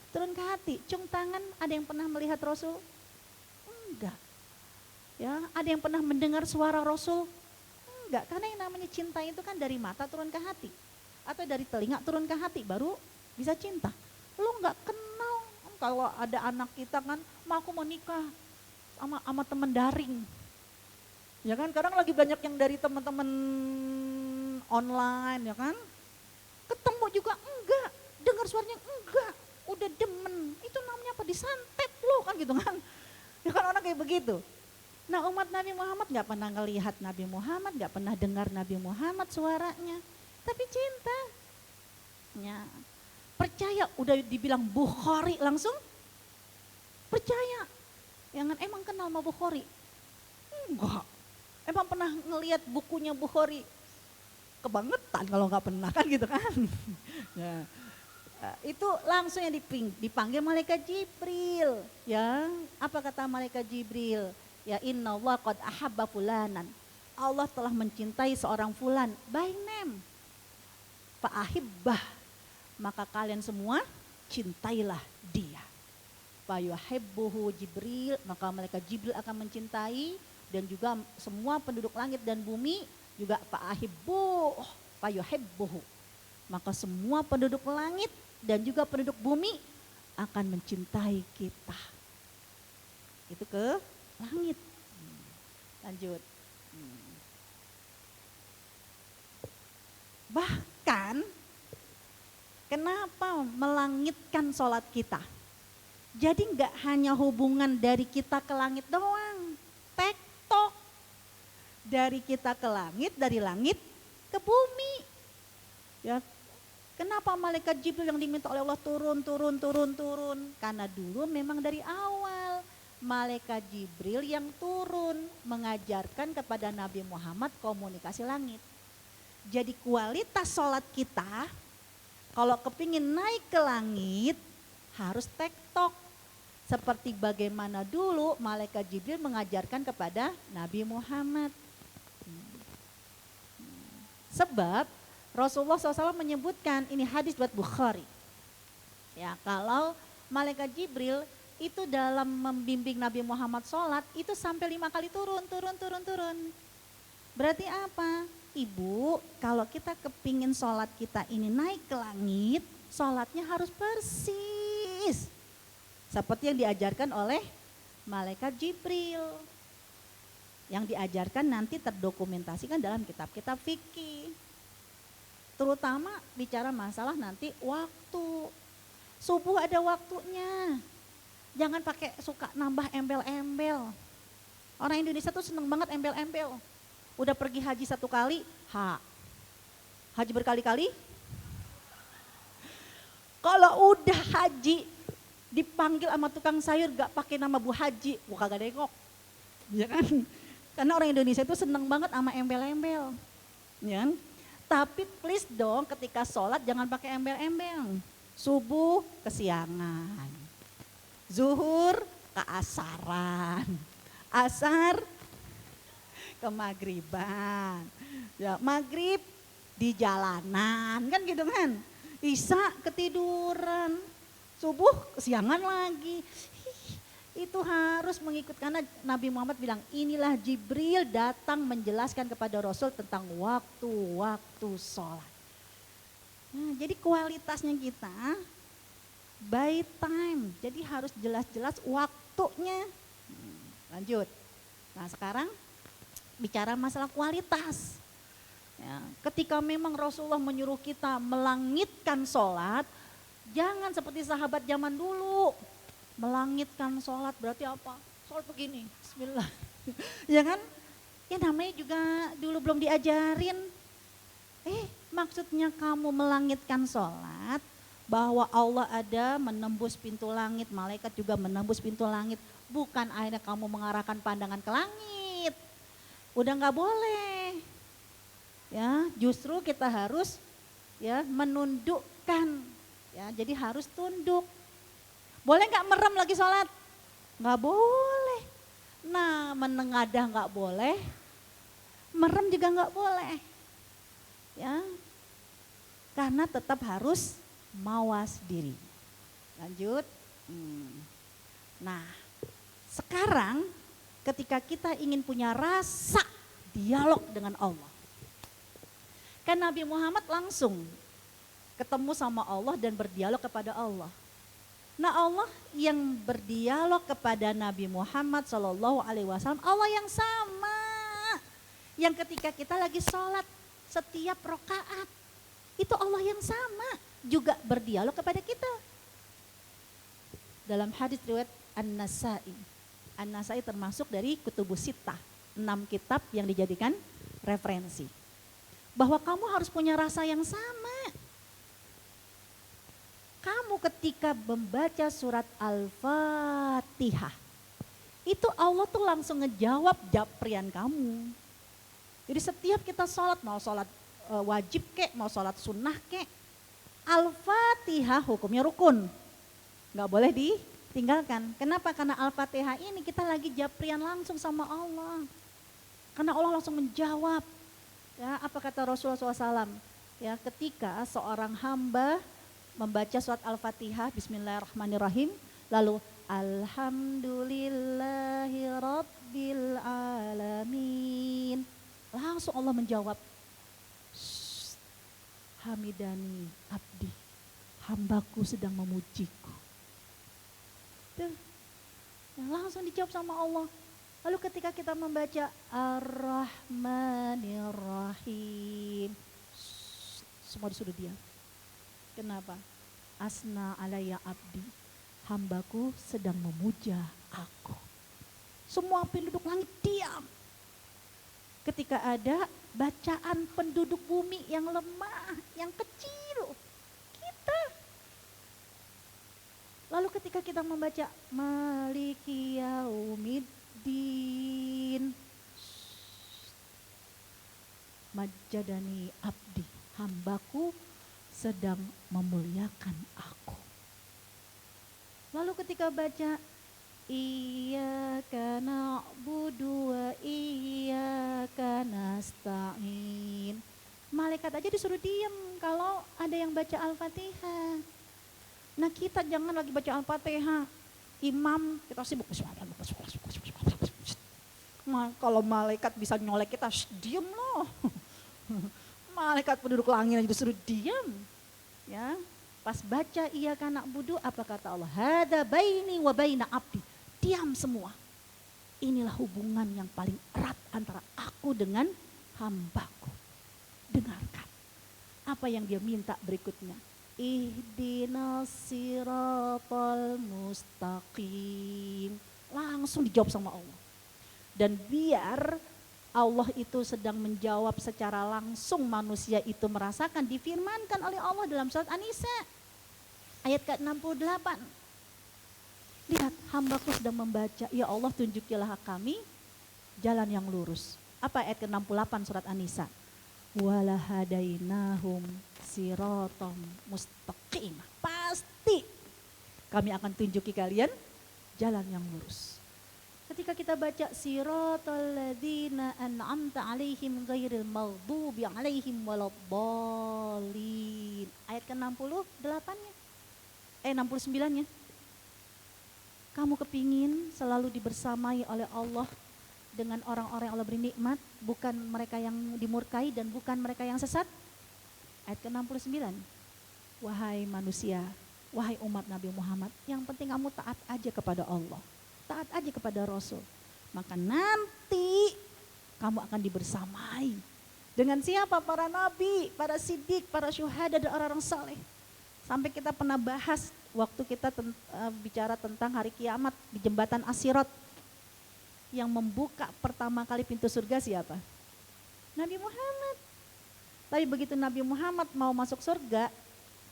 turun ke hati. Cung tangan, ada yang pernah melihat Rasul? Enggak. Ya, ada yang pernah mendengar suara Rasul? Enggak, karena yang namanya cinta itu kan dari mata turun ke hati. Atau dari telinga turun ke hati baru bisa cinta. Lu enggak kenal, kalau ada anak kita kan, aku mau nikah sama teman daring. Ya kan, kadang lagi banyak yang dari teman-teman online ya kan. Ketemu juga enggak, dengar suaranya enggak, udah demen. Itu namanya apa? Disantet lo kan gitu kan. Ya kan orang kayak begitu. Nah umat Nabi Muhammad gak pernah ngelihat Nabi Muhammad, gak pernah dengar Nabi Muhammad suaranya. Tapi cinta. Ya, percaya, udah dibilang Bukhari langsung percaya. Emang kenal sama Bukhari? Enggak. Emang pernah ngelihat bukunya Bukhari? Kebangetan kalau nggak pernah kan gitu kan. Ya. Itu langsung yang dipanggil malaikat Jibril. Ya, apa kata malaikat Jibril? Ya inna Allah qad ahabba fulanan. Allah telah mencintai seorang fulan by name. Fa'ahibbah. Maka kalian semua cintailah dia. Fayuhibbuhu Jibril, maka malaikat Jibril akan mencintai, dan juga semua penduduk langit dan bumi juga fayuhibbuhu. Maka semua penduduk langit dan juga penduduk bumi akan mencintai kita. Itu ke langit. Lanjut. Bahkan kenapa melangitkan sholat kita? Jadi nggak hanya hubungan dari kita ke langit doang, tektok. Dari kita ke langit, dari langit ke bumi. Ya, kenapa malaikat Jibril yang diminta oleh Allah turun? Karena dulu memang dari awal malaikat Jibril yang turun mengajarkan kepada Nabi Muhammad komunikasi langit. Jadi kualitas sholat kita, kalau kepingin naik ke langit harus tektok. Seperti bagaimana dulu malaikat Jibril mengajarkan kepada Nabi Muhammad. Sebab Rasulullah SAW menyebutkan, ini hadis buat Bukhari. Ya, kalau malaikat Jibril itu dalam membimbing Nabi Muhammad sholat itu sampai 5 kali turun. Berarti apa? Ibu, kalau kita kepingin sholat kita ini naik ke langit, sholatnya harus persis. Seperti yang diajarkan oleh malaikat Jibril. Yang diajarkan nanti terdokumentasikan dalam kitab-kitab fikih. Terutama bicara masalah nanti waktu. Subuh ada waktunya. Jangan pakai suka nambah embel-embel. Orang Indonesia tuh seneng banget embel-embel. Udah pergi haji 1 kali, haji berkali-kali. Kalau udah haji dipanggil sama tukang sayur gak pakai nama Bu Haji, gua kagak nengok. Ya kan? Karena orang Indonesia itu seneng banget sama embel-embel. Ya kan? Tapi please dong ketika sholat jangan pakai embel-embel. Subuh kesiangan, zuhur keasaran, asar ke maghriban, ya maghrib di jalanan kan gitu kan. Isya ketiduran, subuh kesiangan lagi. Itu harus mengikut, karena Nabi Muhammad bilang inilah Jibril datang menjelaskan kepada Rasul tentang waktu-waktu sholat. Nah, jadi kualitasnya kita by time, jadi harus jelas-jelas waktunya. Lanjut. Nah sekarang bicara masalah kualitas. Ya, ketika memang Rasulullah menyuruh kita melangitkan sholat, jangan seperti sahabat zaman dulu. Melangitkan sholat berarti apa? Sholat begini, bismillah. Ya kan? Ya namanya juga dulu belum diajarin. Maksudnya kamu melangitkan sholat, bahwa Allah ada menembus pintu langit, malaikat juga menembus pintu langit. Bukan akhirnya kamu mengarahkan pandangan ke langit. Udah nggak boleh. Ya, justru kita harus ya menundukkan. Ya, jadi harus tunduk. Boleh nggak merem lagi sholat? Nggak boleh. Nah, menengadah nggak boleh. Merem juga nggak boleh. Ya, karena tetap harus mawas diri. Lanjut. Nah, sekarang ketika kita ingin punya rasa dialog dengan Allah. Kan Nabi Muhammad langsung ketemu sama Allah dan berdialog kepada Allah. Nah, Allah yang berdialog kepada Nabi Muhammad SAW, Allah yang sama. Yang ketika kita lagi sholat setiap rakaat, itu Allah yang sama juga berdialog kepada kita. Dalam hadis riwayat An-Nasa'i. An-Nasa'i termasuk dari Kutubus Sittah, 6 kitab yang dijadikan referensi. Bahwa kamu harus punya rasa yang sama. Kamu ketika membaca surat Al-Fatihah, itu Allah tuh langsung ngejawab japrian kamu. Jadi setiap kita sholat, mau sholat wajib kek, mau sholat sunnah kek, Al-Fatihah hukumnya rukun, gak boleh ditinggalkan. Kenapa? Karena Al-Fatihah ini kita lagi japrian langsung sama Allah. Karena Allah langsung menjawab. Ya, apa kata Rasulullah SAW? Ya, ketika seorang hamba membaca surat Al-Fatihah, Bismillahirrahmanirrahim, lalu Alhamdulillahi Rabbil Alamin, langsung Allah menjawab, Hamidani abdi, hambaku sedang memujiku. Tuh, langsung dijawab sama Allah. Lalu ketika kita membaca Ar-Rahmanir-Rahim, semua disuruh diam. Kenapa? Asna alaya abdi, hambaku sedang memuja aku. Semua penduduk langit diam. Ketika ada bacaan penduduk bumi yang lemah, yang kecil, kita. Lalu ketika kita membaca Maliki Yaumiddin, Majadani abdi, hambaku sedang memuliakan aku. Lalu ketika baca Iyyaka na'budu wa iyyaka nasta'in, malaikat aja disuruh diam kalau ada yang baca Al-Fatihah. Nah, kita jangan lagi baca Al-Fatihah, imam kita sibuk. Nah, kalau malaikat bisa nyolek kita, diam loh. Malaikat penduduk langit aja disuruh diam. Ya, pas baca Iyyaka na'budu, apa kata Allah? Hada baini wa baina abdi. Diam semua. Inilah hubungan yang paling erat antara aku dengan hambaku. Dengarkan. Apa yang dia minta berikutnya? Ihdinas siratal mustaqim. Langsung dijawab sama Allah. Dan biar Allah itu sedang menjawab secara langsung, manusia itu merasakan, difirmankan oleh Allah dalam surat An-Nisa ayat ke-68. Lihat, hambaku sedang membaca, ya Allah tunjukilah kami jalan yang lurus. Apa ayat ke-68 surat An-Nisa? Walahadainahum siratam mustaqim. Pasti kami akan tunjuki kalian jalan yang lurus. Ketika kita baca siratal ladzina an'amta alaihim ghairil maghdubi alaihim waladdallin. Ayat ke-68-nya. 69-nya. Kamu kepingin selalu dibersamai oleh Allah dengan orang-orang yang Allah beri nikmat, bukan mereka yang dimurkai dan bukan mereka yang sesat. Ayat ke-69. Wahai manusia, wahai umat Nabi Muhammad, yang penting kamu taat aja kepada Allah. Taat aja kepada Rasul. Maka nanti kamu akan dibersamai. Dengan siapa? Para nabi, para siddiq, para syuhada dan orang-orang saleh. Sampai kita pernah bahas waktu kita bicara tentang hari kiamat di jembatan As-Sirat. Yang membuka pertama kali pintu surga siapa? Nabi Muhammad. Tapi begitu Nabi Muhammad mau masuk surga,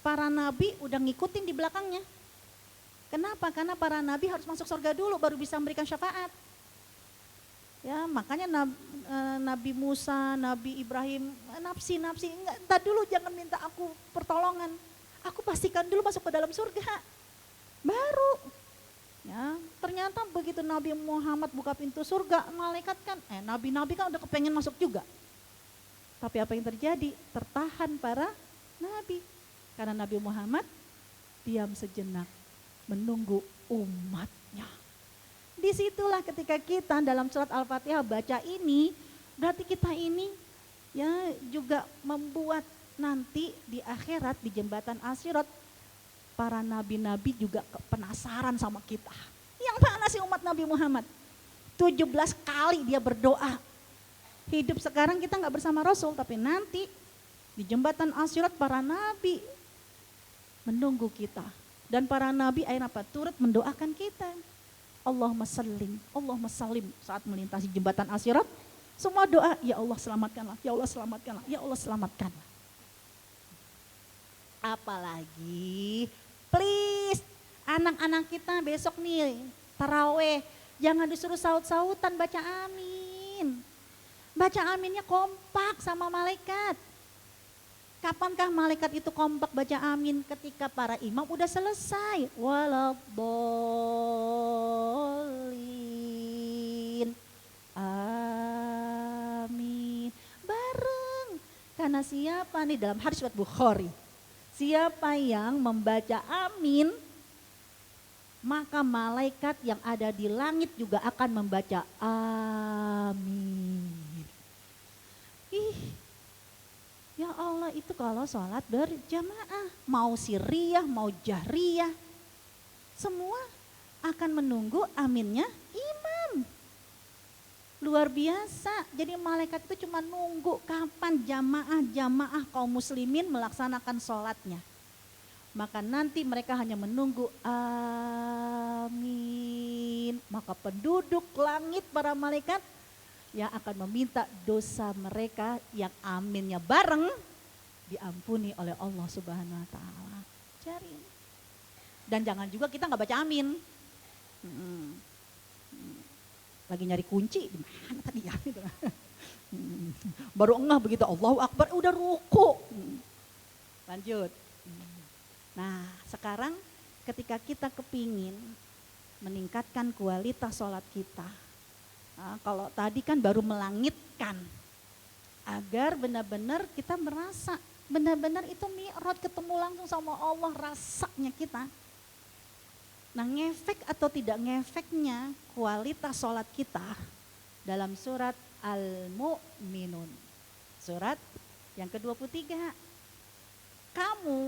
para nabi udah ngikutin di belakangnya. Kenapa? Karena para nabi harus masuk surga dulu baru bisa memberikan syafaat. Ya, makanya Nabi Musa, Nabi Ibrahim, nafsi, enggak dulu, jangan minta aku pertolongan. Aku pastikan dulu masuk ke dalam surga. Baru. Ya, ternyata begitu Nabi Muhammad buka pintu surga, malaikat kan, nabi-nabi kan udah kepengen masuk juga. Tapi apa yang terjadi? Tertahan para nabi. Karena Nabi Muhammad diam sejenak, menunggu umatnya. Disitulah ketika kita dalam surat Al-Fatihah baca ini, berarti kita ini ya juga membuat nanti di akhirat di jembatan As-Sirat para nabi-nabi juga penasaran sama kita. Yang mana sih umat Nabi Muhammad? 17 kali dia berdoa. Hidup sekarang kita nggak bersama Rasul, tapi nanti di jembatan As-Sirat para nabi menunggu kita. Dan para nabi akhirnya apa? Turut mendoakan kita. Allahumma sallim, Allahumma salim saat melintasi jembatan As-Sirat. Semua doa, ya Allah selamatkanlah, ya Allah selamatkanlah, ya Allah selamatkanlah. Apalagi, please, anak-anak kita besok nih taraweh, jangan disuruh saut-sautan baca amin. Baca aminnya kompak sama malaikat. Kapankah malaikat itu kompak baca amin? Ketika para imam udah selesai. Waladhdallin. Amin. Bareng. Karena siapa nih dalam hadis riwayat Bukhari? Siapa yang membaca amin, maka malaikat yang ada di langit juga akan membaca amin. Ya Allah, itu kalau sholat berjamaah, mau sirriyah, mau jahriyah, semua akan menunggu aminnya imam. Luar biasa, jadi malaikat itu cuma nunggu kapan jamaah kaum muslimin melaksanakan sholatnya. Maka nanti mereka hanya menunggu amin. Maka penduduk langit para malaikat yang akan meminta dosa mereka yang aminnya bareng diampuni oleh Allah Subhanahu wa taala. Cari. Dan jangan juga kita nggak baca amin. Lagi nyari kunci di mana tadi ya gitu. Baru engah begitu Allahu Akbar udah ruku. Lanjut. Nah, sekarang ketika kita kepingin meningkatkan kualitas sholat kita. Nah, kalau tadi kan baru melangitkan agar benar-benar kita merasa benar-benar itu mi'raj ketemu langsung sama Allah rasanya kita. Nah, ngefek atau tidak ngefeknya kualitas sholat kita dalam surat Al-Mu'minun. Surat yang ke-23. Kamu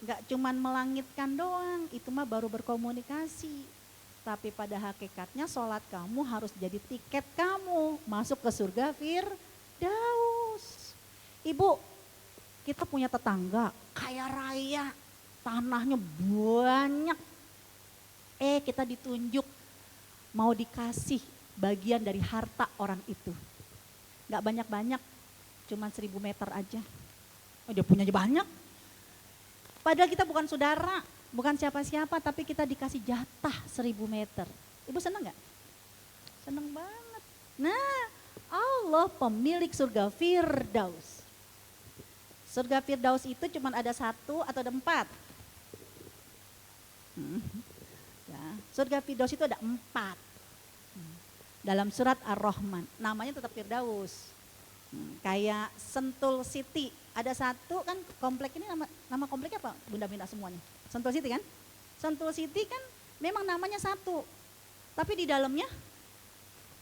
gak cuman melangitkan doang, itu mah baru berkomunikasi. Tapi pada hakikatnya sholat kamu harus jadi tiket kamu masuk ke surga Firdaus. Ibu, kita punya tetangga kaya raya, tanahnya banyak. Kita ditunjuk mau dikasih bagian dari harta orang itu. Gak banyak-banyak, cuma 1000 meter aja. Dia punyanya banyak. Padahal kita bukan saudara, bukan siapa-siapa, tapi kita dikasih jatah 1000 meter. Ibu senang gak? Senang banget. Nah, Allah pemilik surga Firdaus. Surga Firdaus itu cuma ada 1 atau ada 4? Ya, surga Firdaus itu ada 4. Dalam surat Ar-Rahman, namanya tetap Firdaus. Kayak Sentul City, ada 1 kan komplek ini nama kompleknya apa? Bunda-bunda semuanya. Sentul City kan? Sentul City kan memang namanya 1, tapi di dalamnya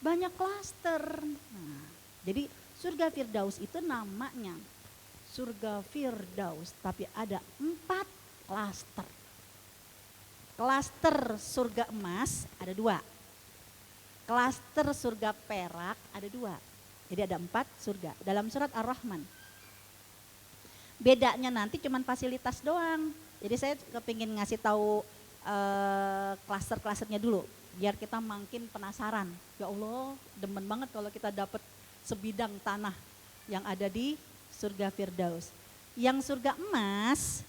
banyak klaster. Nah, jadi surga Firdaus itu namanya surga Firdaus, tapi ada 4 klaster. Klaster surga emas ada 2. Klaster surga perak ada 2. Jadi ada 4 surga dalam surat Ar-Rahman. Bedanya nanti cuman fasilitas doang. Jadi saya kepingin ngasih tahu klaster-klasternya dulu, biar kita makin penasaran. Ya Allah, demen banget kalau kita dapat sebidang tanah yang ada di surga Firdaus. Yang surga emas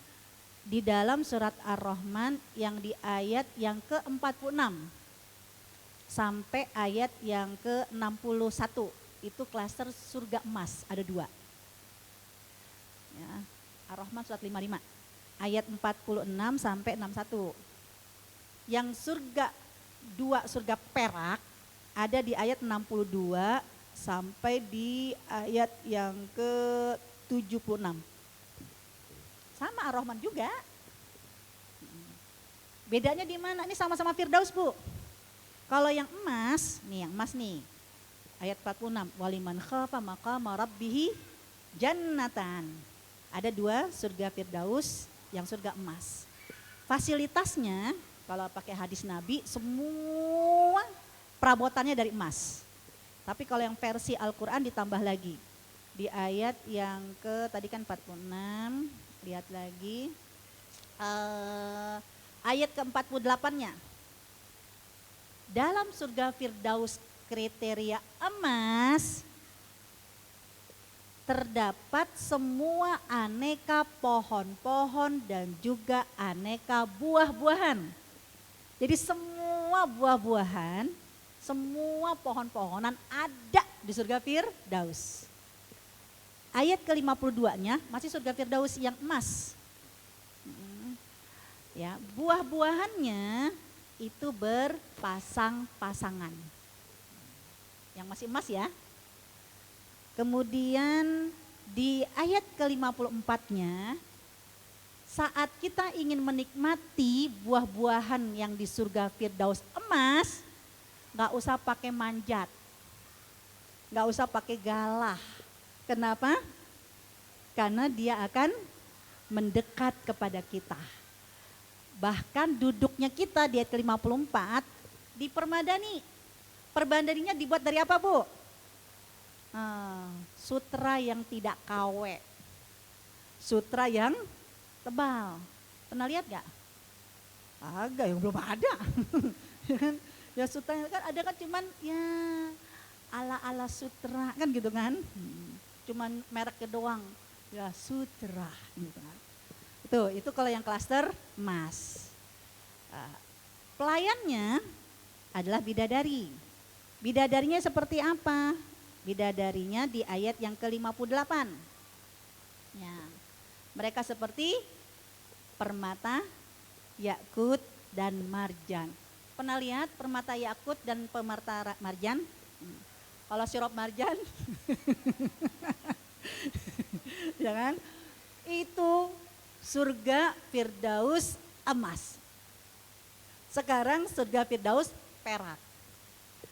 di dalam surat Ar-Rahman yang di ayat yang ke-46 sampai ayat yang ke-61. Itu klaster surga emas, ada 2. Ya, Ar-Rahman surat 55 ayat 46 sampai 61. Yang surga 2 surga perak ada di ayat 62 sampai di ayat yang ke-76. Sama Ar-Rahman juga. Bedanya di mana? Ini sama-sama Firdaus, Bu. Kalau yang emas, nih yang emas nih. Ayat 46, waliman khafa maqama rabbih jannatan. Ada 2 surga Firdaus, yang surga emas. Fasilitasnya kalau pakai hadis Nabi semua perabotannya dari emas. Tapi kalau yang versi Al-Qur'an ditambah lagi. Di ayat yang tadi kan 46, lihat lagi. Ayat ke-48-nya. Dalam surga Firdaus kriteria emas terdapat semua aneka pohon-pohon dan juga aneka buah-buahan. Jadi semua buah-buahan, semua pohon-pohonan ada di surga Firdaus. Ayat ke-52-nya masih surga Firdaus yang emas. Ya, buah-buahannya itu berpasang-pasangan. Yang masih emas ya. Kemudian di ayat ke-54-nya, saat kita ingin menikmati buah-buahan yang di surga Firdaus emas, gak usah pakai manjat, gak usah pakai galah. Kenapa? Karena dia akan mendekat kepada kita. Bahkan duduknya kita di ayat ke-54 dipermadani. Permadaninya dibuat dari apa, Bu? Sutra yang tidak kawe, sutra yang tebal. Pernah lihat gak? Agak, yang belum ada. Ya sutra kan ada kan cuman ya ala-ala sutra kan gitu kan. Cuman mereknya doang, ya sutra gitu kan. Itu kalau yang klaster emas. Pelayannya adalah bidadari. Bidadarinya seperti apa? Bidadarinya di ayat yang ke-58. Ya, mereka seperti permata, yakut, dan marjan. Pernah lihat permata yakut dan permata marjan? Kalau sirup marjan, ya kan? Itu surga Firdaus emas. Sekarang surga Firdaus perak.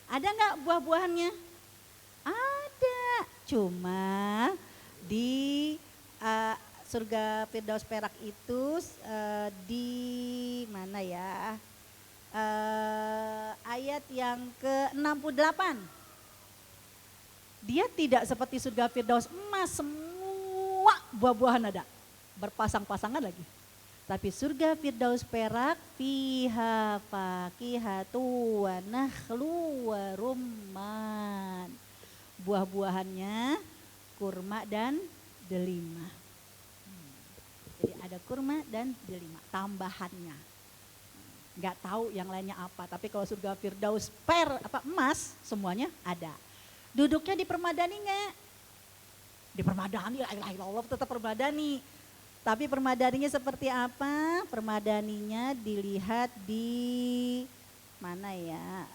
Ada nggak buah-buahannya? Ada, cuma di surga Firdaus perak itu di mana ya? Ayat yang ke-68. Dia tidak seperti surga Firdaus emas, semua buah-buahan ada, berpasang-pasangan lagi. Tapi surga Firdaus perak, fiha fakihatu wa nakhlu wa rumman. Buah-buahannya kurma dan delima. Jadi ada kurma dan delima, tambahannya. Nggak tahu yang lainnya apa, tapi kalau surga Firdaus emas semuanya ada. Duduknya dipermadani nggak? Dipermadani, la ilaha illallah tetap permadani. Tapi permadaninya seperti apa? Permadaninya dilihat di mana ya?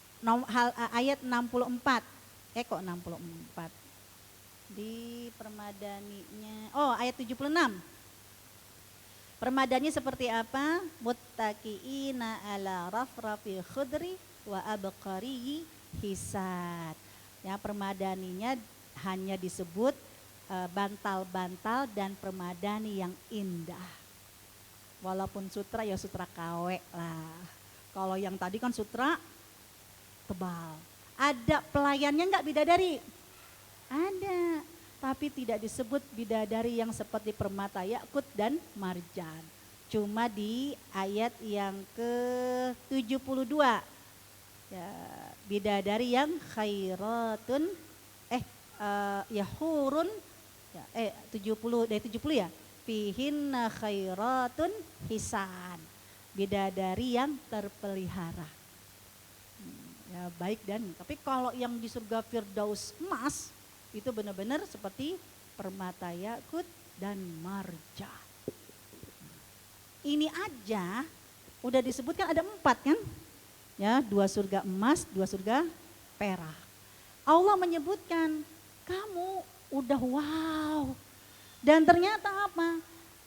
Ayat 64. Kok 64? Di permadaninya, ayat 76. Permadaninya seperti apa? Muttaqiina ala rafrafi khudri wa abqari hisad. Ya, permadaninya hanya disebut bantal-bantal dan permadani yang indah. Walaupun sutra ya sutra KW lah. Kalau yang tadi kan sutra tebal. Ada pelayannya enggak bidadari? Ada, tapi tidak disebut bidadari yang seperti permata yakut dan marjan. cuma di ayat yang ke-72. Ya, bidadari yang khairatun ya hurun ya 70 dari 70 ya. Fihinna khairatun hisan. Bidadari yang terpelihara. Ya baik tapi kalau yang di surga Firdaus emas itu benar-benar seperti permata yakut dan marjan. Ini aja udah disebutkan ada 4 kan? Ya, 2 surga emas, 2 surga perak. Allah menyebutkan kamu udah wow. Dan ternyata apa?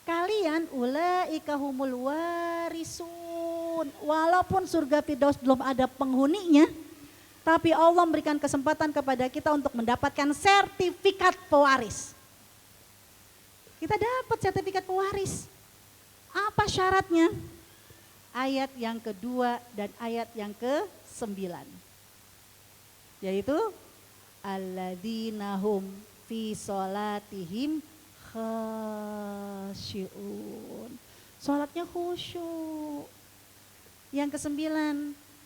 Kalian ulaika humul warisun. Walaupun surga Firdaus belum ada penghuninya, tapi Allah memberikan kesempatan kepada kita untuk mendapatkan sertifikat pewaris. Kita dapat sertifikat pewaris. Apa syaratnya? Ayat yang kedua dan ayat yang ke-9. Yaitu alladzina hum fi sholatihim khasyi'un. Sholatnya khusyuk. Yang ke-9,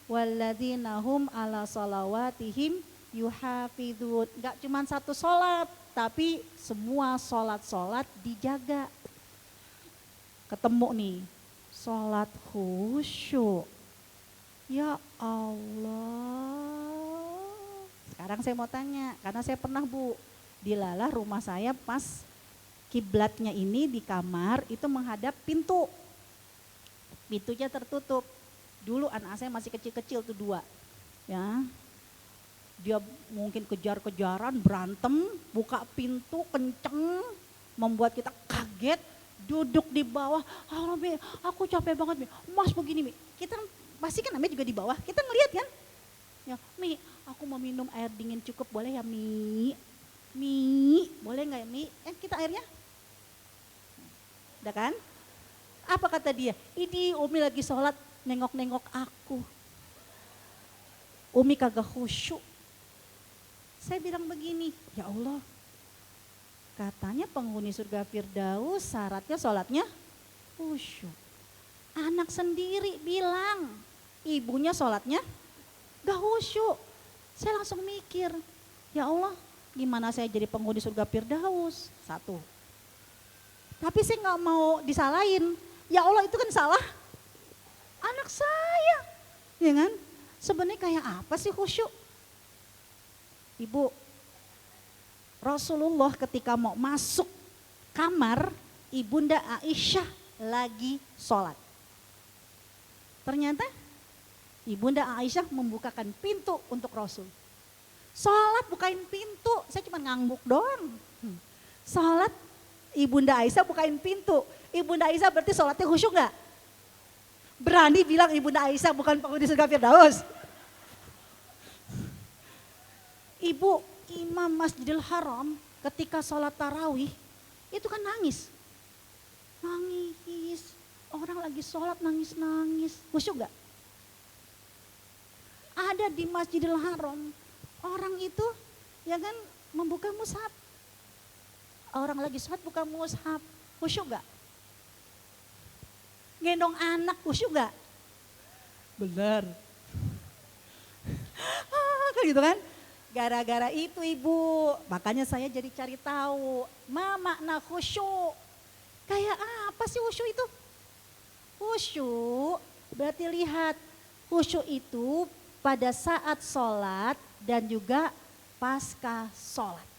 walladzina hum ala sholawatihim yuhafidun. Enggak cuma satu sholat, tapi semua sholat-sholat dijaga. Ketemu nih, sholat khusyuk. Ya Allah. Sekarang saya mau tanya, karena saya pernah dilalah rumah saya pas kiblatnya ini di kamar itu menghadap pintu. Pintunya tertutup. Dulu anak saya masih kecil-kecil tuh 2. Ya. Dia mungkin kejar-kejaran, berantem, buka pintu kenceng, membuat kita kaget. Duduk di bawah, Allah Mi, aku capek banget Mi, Mas begini Mi. Kita pasti kan namanya juga di bawah, kita ngeliat kan. Ya, Mi, aku mau minum air dingin cukup boleh ya Mi? Mi, boleh gak ya Mi? Kita airnya. Udah kan? Apa kata dia? Ini Umi lagi sholat nengok-nengok aku. Umi kagak khusyuk. Saya bilang begini, ya Allah. Katanya penghuni surga Firdaus syaratnya sholatnya khusyuk. Anak sendiri bilang ibunya sholatnya gak khusyuk. Saya langsung mikir, ya Allah gimana saya jadi penghuni surga Firdaus? 1. Tapi saya gak mau disalahin. Ya Allah itu kan salah anak saya. Ya kan? Sebenarnya kayak apa sih khusyuk? Ibu, Rasulullah ketika mau masuk kamar, Ibunda Aisyah lagi sholat. Ternyata Ibunda Aisyah membukakan pintu untuk Rasul. Sholat bukain pintu, saya cuma ngangguk doang. Sholat Ibunda Aisyah bukain pintu. Ibunda Aisyah berarti sholatnya khusyuk gak? Berani bilang Ibunda Aisyah bukan penghuni surga Firdaus. Ibu, Imam Masjidil Haram ketika sholat tarawih itu kan nangis. Nangis, orang lagi sholat nangis-nangis. Khusyuk gak? Ada di Masjidil Haram, orang itu ya kan membuka mushaf. Orang lagi sholat buka mushaf, khusyuk gak? Gendong anak, khusyuk gak? Benar. Kan gitu kan? Gara-gara itu ibu, makanya saya jadi cari tahu, makna khusyuk. Kayak apa sih khusyuk itu? Khusyuk berarti lihat, khusyuk itu pada saat sholat dan juga pasca sholat.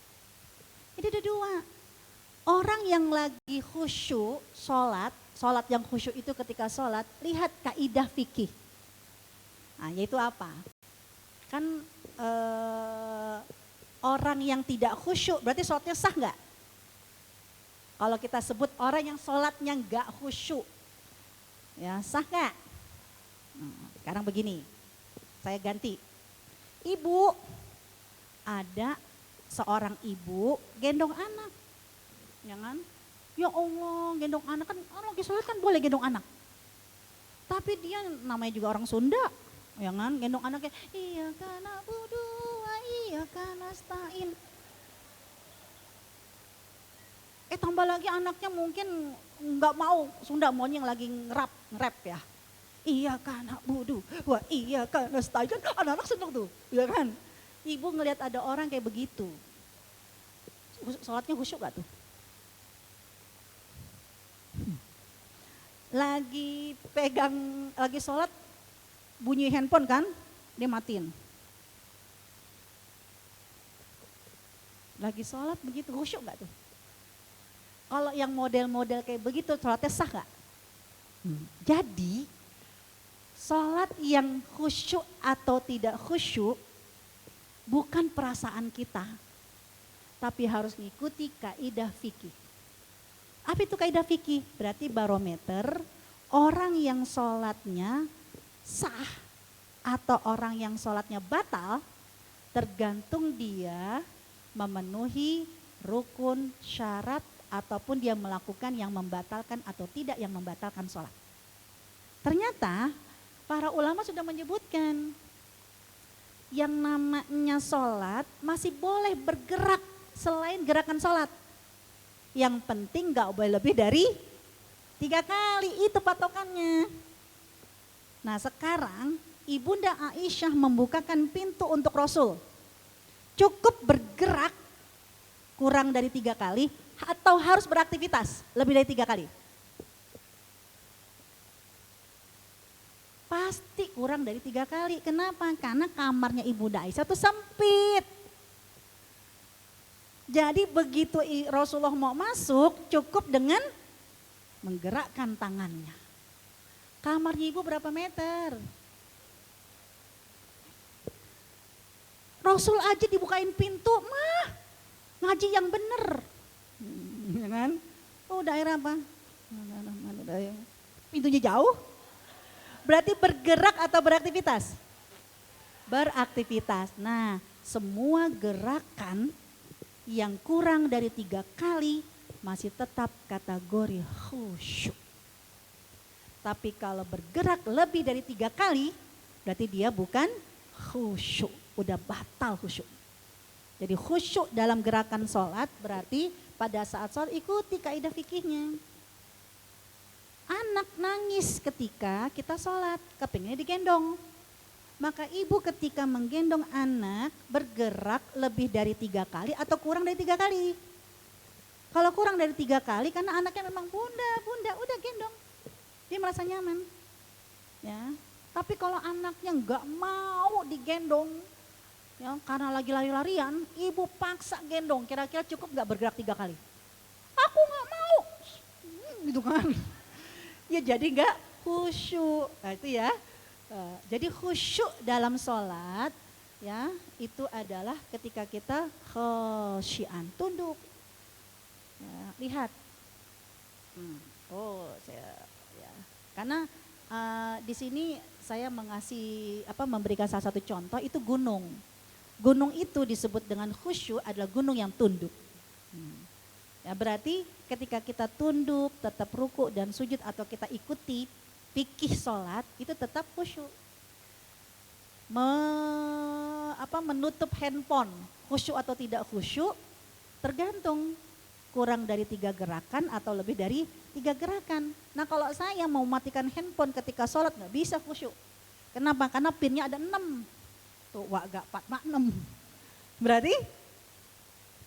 Ini ada 2. Orang yang lagi khusyuk sholat yang khusyuk itu ketika sholat, lihat kaidah fikih. Nah yaitu apa? Kan orang yang tidak khusyuk berarti sholatnya sah nggak? Kalau kita sebut orang yang sholatnya nggak khusyuk, ya sah nggak? Sekarang begini, saya ganti. Ibu, ada seorang ibu gendong anak, jangan? Ya Allah, gendong anak kan orang lagi sholat kan boleh gendong anak. Tapi dia namanya juga orang Sunda. Ya kan, gendong anaknya, iya kana budu wa iya kana stain. Tambah lagi anaknya mungkin nggak mau, Sunda maunya yang lagi ngerap ya. Iya kan budu, wah iya kan nasta'in, kan anak-anak seneng tuh, ya kan. Ibu ngelihat ada orang kayak begitu, sholatnya khusyuk gak tuh? Lagi pegang, lagi sholat, bunyi handphone kan, dia matiin. Lagi sholat begitu, khusyuk gak tuh? Kalau yang model-model kayak begitu, sholatnya sah gak? Jadi, sholat yang khusyuk atau tidak khusyuk, bukan perasaan kita, tapi harus mengikuti kaidah fikih. Apa itu kaidah fikih? Berarti barometer orang yang sholatnya sah atau orang yang sholatnya batal tergantung dia memenuhi rukun, syarat, ataupun dia melakukan yang membatalkan atau tidak yang membatalkan sholat. Ternyata para ulama sudah menyebutkan yang namanya sholat masih boleh bergerak selain gerakan sholat. Yang penting gak boleh lebih dari 3 kali, itu patokannya. Nah sekarang Ibunda Aisyah membukakan pintu untuk Rasul. Cukup bergerak kurang dari 3 kali atau harus beraktivitas lebih dari 3 kali? Pasti kurang dari 3 kali. Kenapa? Karena kamarnya Ibunda Aisyah itu sempit. Jadi begitu Rasulullah mau masuk cukup dengan menggerakkan tangannya. Kamarnya ibu berapa meter? Rasul aja dibukain pintu, mah ngaji yang bener. Ya kan? Oh daerah apa? Mana daerah? Pintunya jauh? Berarti bergerak atau beraktivitas? Beraktivitas. Nah semua gerakan yang kurang dari 3 kali masih tetap kategori khusyuk. Tapi kalau bergerak lebih dari 3 kali berarti dia bukan khusyuk, udah batal khusyuk. Jadi khusyuk dalam gerakan sholat berarti pada saat sholat ikuti kaidah fikihnya. Anak nangis ketika kita sholat, kepinginnya digendong. Maka ibu ketika menggendong anak bergerak lebih dari 3 kali atau kurang dari 3 kali. Kalau kurang dari 3 kali karena anaknya memang bunda udah gendong. Dia merasa nyaman. Ya. Tapi kalau anaknya nggak mau digendong, ya, karena lagi lari-larian, ibu paksa gendong. Kira-kira cukup nggak bergerak 3 kali? Aku nggak mau, gitu kan? Ya jadi nggak khusyuk. Nah itu ya. Jadi khusyuk dalam sholat ya itu adalah ketika kita khosyian, tunduk. Ya, lihat. Karena di sini saya memberikan salah satu contoh itu gunung. Gunung itu disebut dengan khusyuk adalah gunung yang tunduk. Ya berarti ketika kita tunduk, tetap ruku dan sujud atau kita ikuti fikih sholat itu tetap khusyuk. Menutup handphone khusyuk atau tidak khusyuk tergantung kurang dari 3 gerakan atau lebih dari 3 gerakan. Nah kalau saya mau matikan handphone ketika sholat nggak bisa khusyuk. Kenapa? Karena pinnya ada 6. Tuh gak 4 6. Berarti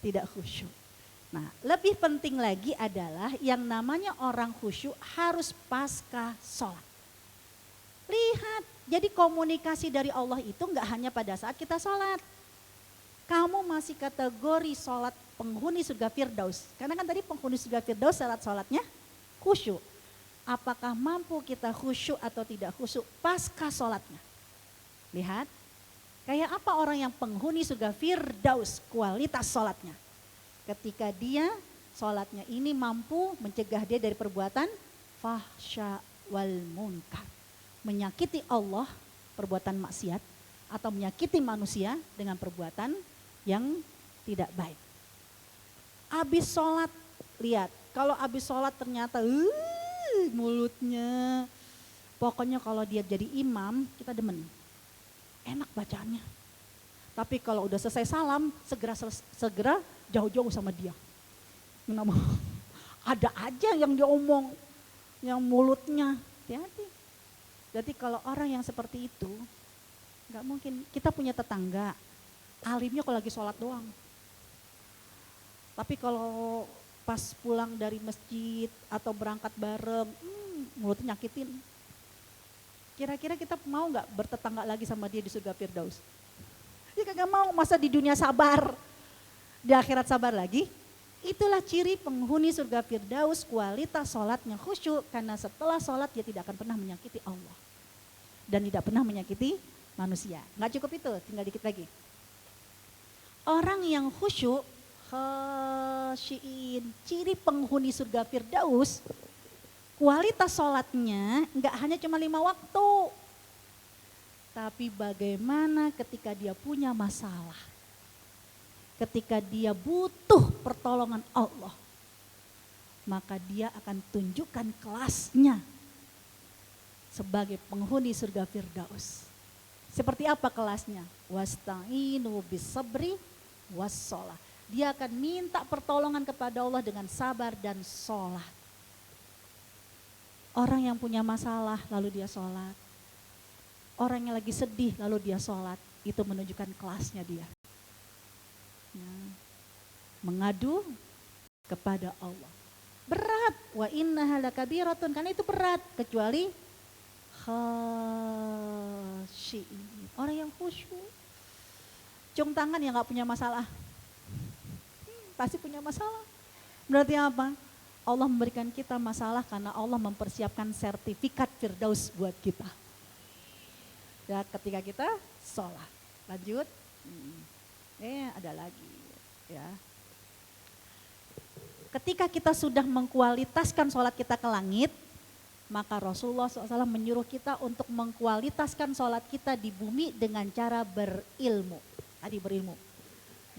tidak khusyuk. Nah lebih penting lagi adalah yang namanya orang khusyuk harus pasca sholat. Lihat, jadi komunikasi dari Allah itu nggak hanya pada saat kita sholat. Kamu masih kategori sholat penghuni surga Firdaus. Karena kan tadi penghuni surga Firdaus sholatnya khusyuk. Apakah mampu kita khusyuk atau tidak khusyuk pasca sholatnya? Lihat, kayak apa orang yang penghuni surga Firdaus kualitas sholatnya? Ketika dia sholatnya ini mampu mencegah dia dari perbuatan fahsya wal munkar. Menyakiti Allah, perbuatan maksiat, atau menyakiti manusia dengan perbuatan yang tidak baik. Abis sholat, lihat, kalau abis sholat ternyata mulutnya, pokoknya kalau dia jadi imam, kita demen. Enak bacaannya. Tapi kalau udah selesai salam, segera jauh-jauh sama dia. Kenapa? Ada aja yang diomong, yang mulutnya, hati-hati. Jadi kalau orang yang seperti itu, gak mungkin. Kita punya tetangga, alimnya kalau lagi sholat doang. Tapi kalau pas pulang dari masjid atau berangkat bareng, mulutnya nyakitin. Kira-kira kita mau gak bertetangga lagi sama dia di surga Firdaus? Dia kagak mau, masa di dunia sabar, di akhirat sabar lagi. Itulah ciri penghuni surga Firdaus, kualitas sholatnya khusyuk. Karena setelah sholat dia tidak akan pernah menyakiti Allah. Dan tidak pernah menyakiti manusia. Gak cukup itu, tinggal dikit lagi. Orang yang khusyuk, khasyiin, ciri penghuni surga Firdaus, kualitas sholatnya gak hanya cuma 5 waktu. Tapi bagaimana ketika dia punya masalah, ketika dia butuh pertolongan Allah, maka dia akan tunjukkan kelasnya sebagai penghuni surga Firdaus. Seperti apa kelasnya? Wasta'inu bis-sabri was-sholah. Dia akan minta pertolongan kepada Allah dengan sabar dan sholat. Orang yang punya masalah lalu dia sholat. Orang yang lagi sedih lalu dia sholat, itu menunjukkan kelasnya dia. Ya. Mengadu kepada Allah. Berat, wa innaha lakabiratun, karena itu berat, kecuali khasyiin, orang yang khusyuk. Cium tangan yang gak punya masalah, pasti punya masalah. Berarti apa? Allah memberikan kita masalah karena Allah mempersiapkan sertifikat Firdaus buat kita. Ya, ketika kita sholat. Lanjut. Ada lagi. Ya. Ketika kita sudah mengkualitaskan sholat kita ke langit, maka Rasulullah SAW menyuruh kita untuk mengkualitaskan sholat kita di bumi dengan cara berilmu. Tadi berilmu.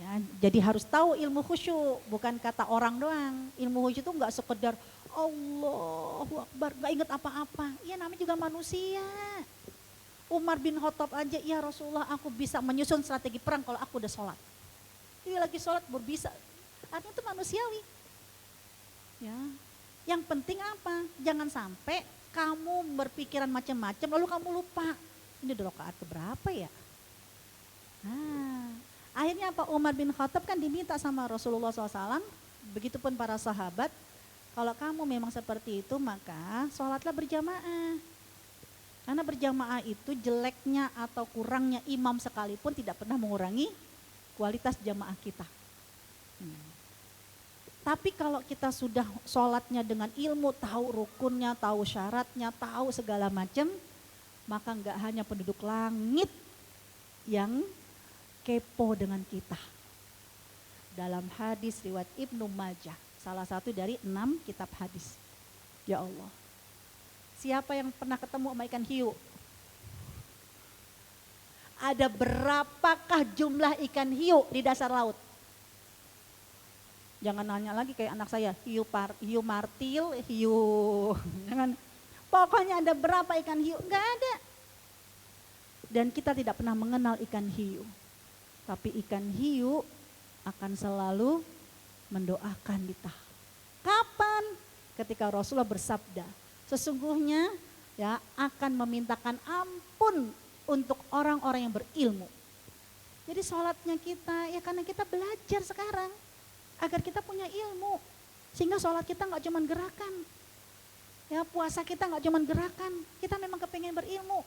Ya, jadi harus tahu ilmu khusyuk, bukan kata orang doang. Ilmu khusyuk itu gak sekedar Allahu Akbar, gak inget apa-apa. Ya namanya juga manusia. Umar bin Khattab aja, ya Rasulullah aku bisa menyusun strategi perang kalau aku udah sholat. Dia lagi sholat baru bisa. Artinya itu manusiawi. Ya. Yang penting apa? Jangan sampai kamu berpikiran macam-macam lalu kamu lupa. Ini udah rakaat keberapa ya? Nah, akhirnya apa? Umar bin Khattab kan diminta sama Rasulullah SAW, begitupun para sahabat, kalau kamu memang seperti itu maka sholatlah berjamaah. Karena berjamaah itu jeleknya atau kurangnya imam sekalipun tidak pernah mengurangi kualitas jamaah kita. Tapi kalau kita sudah sholatnya dengan ilmu, tahu rukunnya, tahu syaratnya, tahu segala macam, maka enggak hanya penduduk langit yang kepo dengan kita. Dalam hadis riwayat Ibnu Majah, salah satu dari 6 kitab hadis. Ya Allah. Siapa yang pernah ketemu sama ikan hiu? Ada berapakah jumlah ikan hiu di dasar laut? Jangan nanya lagi kayak anak saya, hiu martil, hiu. Jangan. Pokoknya ada berapa ikan hiu? Enggak ada. Dan kita tidak pernah mengenal ikan hiu. Tapi ikan hiu akan selalu mendoakan kita. Kapan? Ketika Rasulullah bersabda, sesungguhnya ya akan memintakan ampun untuk orang-orang yang berilmu. Jadi sholatnya kita ya karena kita belajar sekarang agar kita punya ilmu, sehingga sholat kita nggak cuma gerakan, ya puasa kita nggak cuma gerakan, kita memang kepengen berilmu.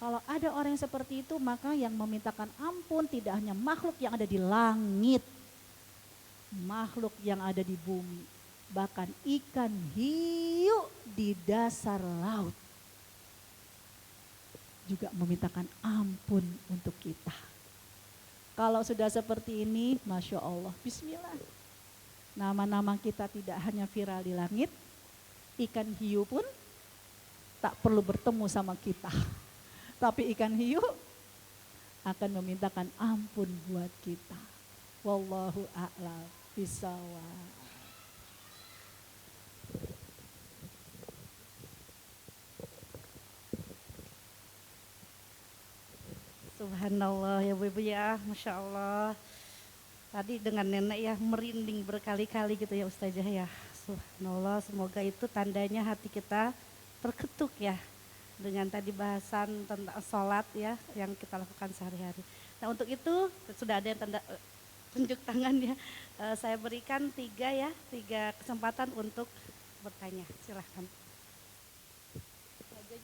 Kalau ada orang yang seperti itu maka yang memintakan ampun tidak hanya makhluk yang ada di langit, makhluk yang ada di bumi, bahkan ikan hiu di dasar laut juga memintakan ampun untuk kita. Kalau sudah seperti ini, Masya Allah, bismillah. Nama-nama kita tidak hanya viral di langit, ikan hiu pun tak perlu bertemu sama kita. Tapi ikan hiu akan memintakan ampun buat kita. Wallahu a'lam bishawab. Subhanallah ya Bu Ibu ya, Masya Allah. Tadi dengan nenek ya merinding berkali-kali gitu ya Ustazah ya. Subhanallah, semoga itu tandanya hati kita terketuk ya dengan tadi bahasan tentang sholat ya yang kita lakukan sehari-hari. Nah untuk itu sudah ada yang tunjuk tangan ya. Saya berikan tiga kesempatan untuk bertanya. Silahkan.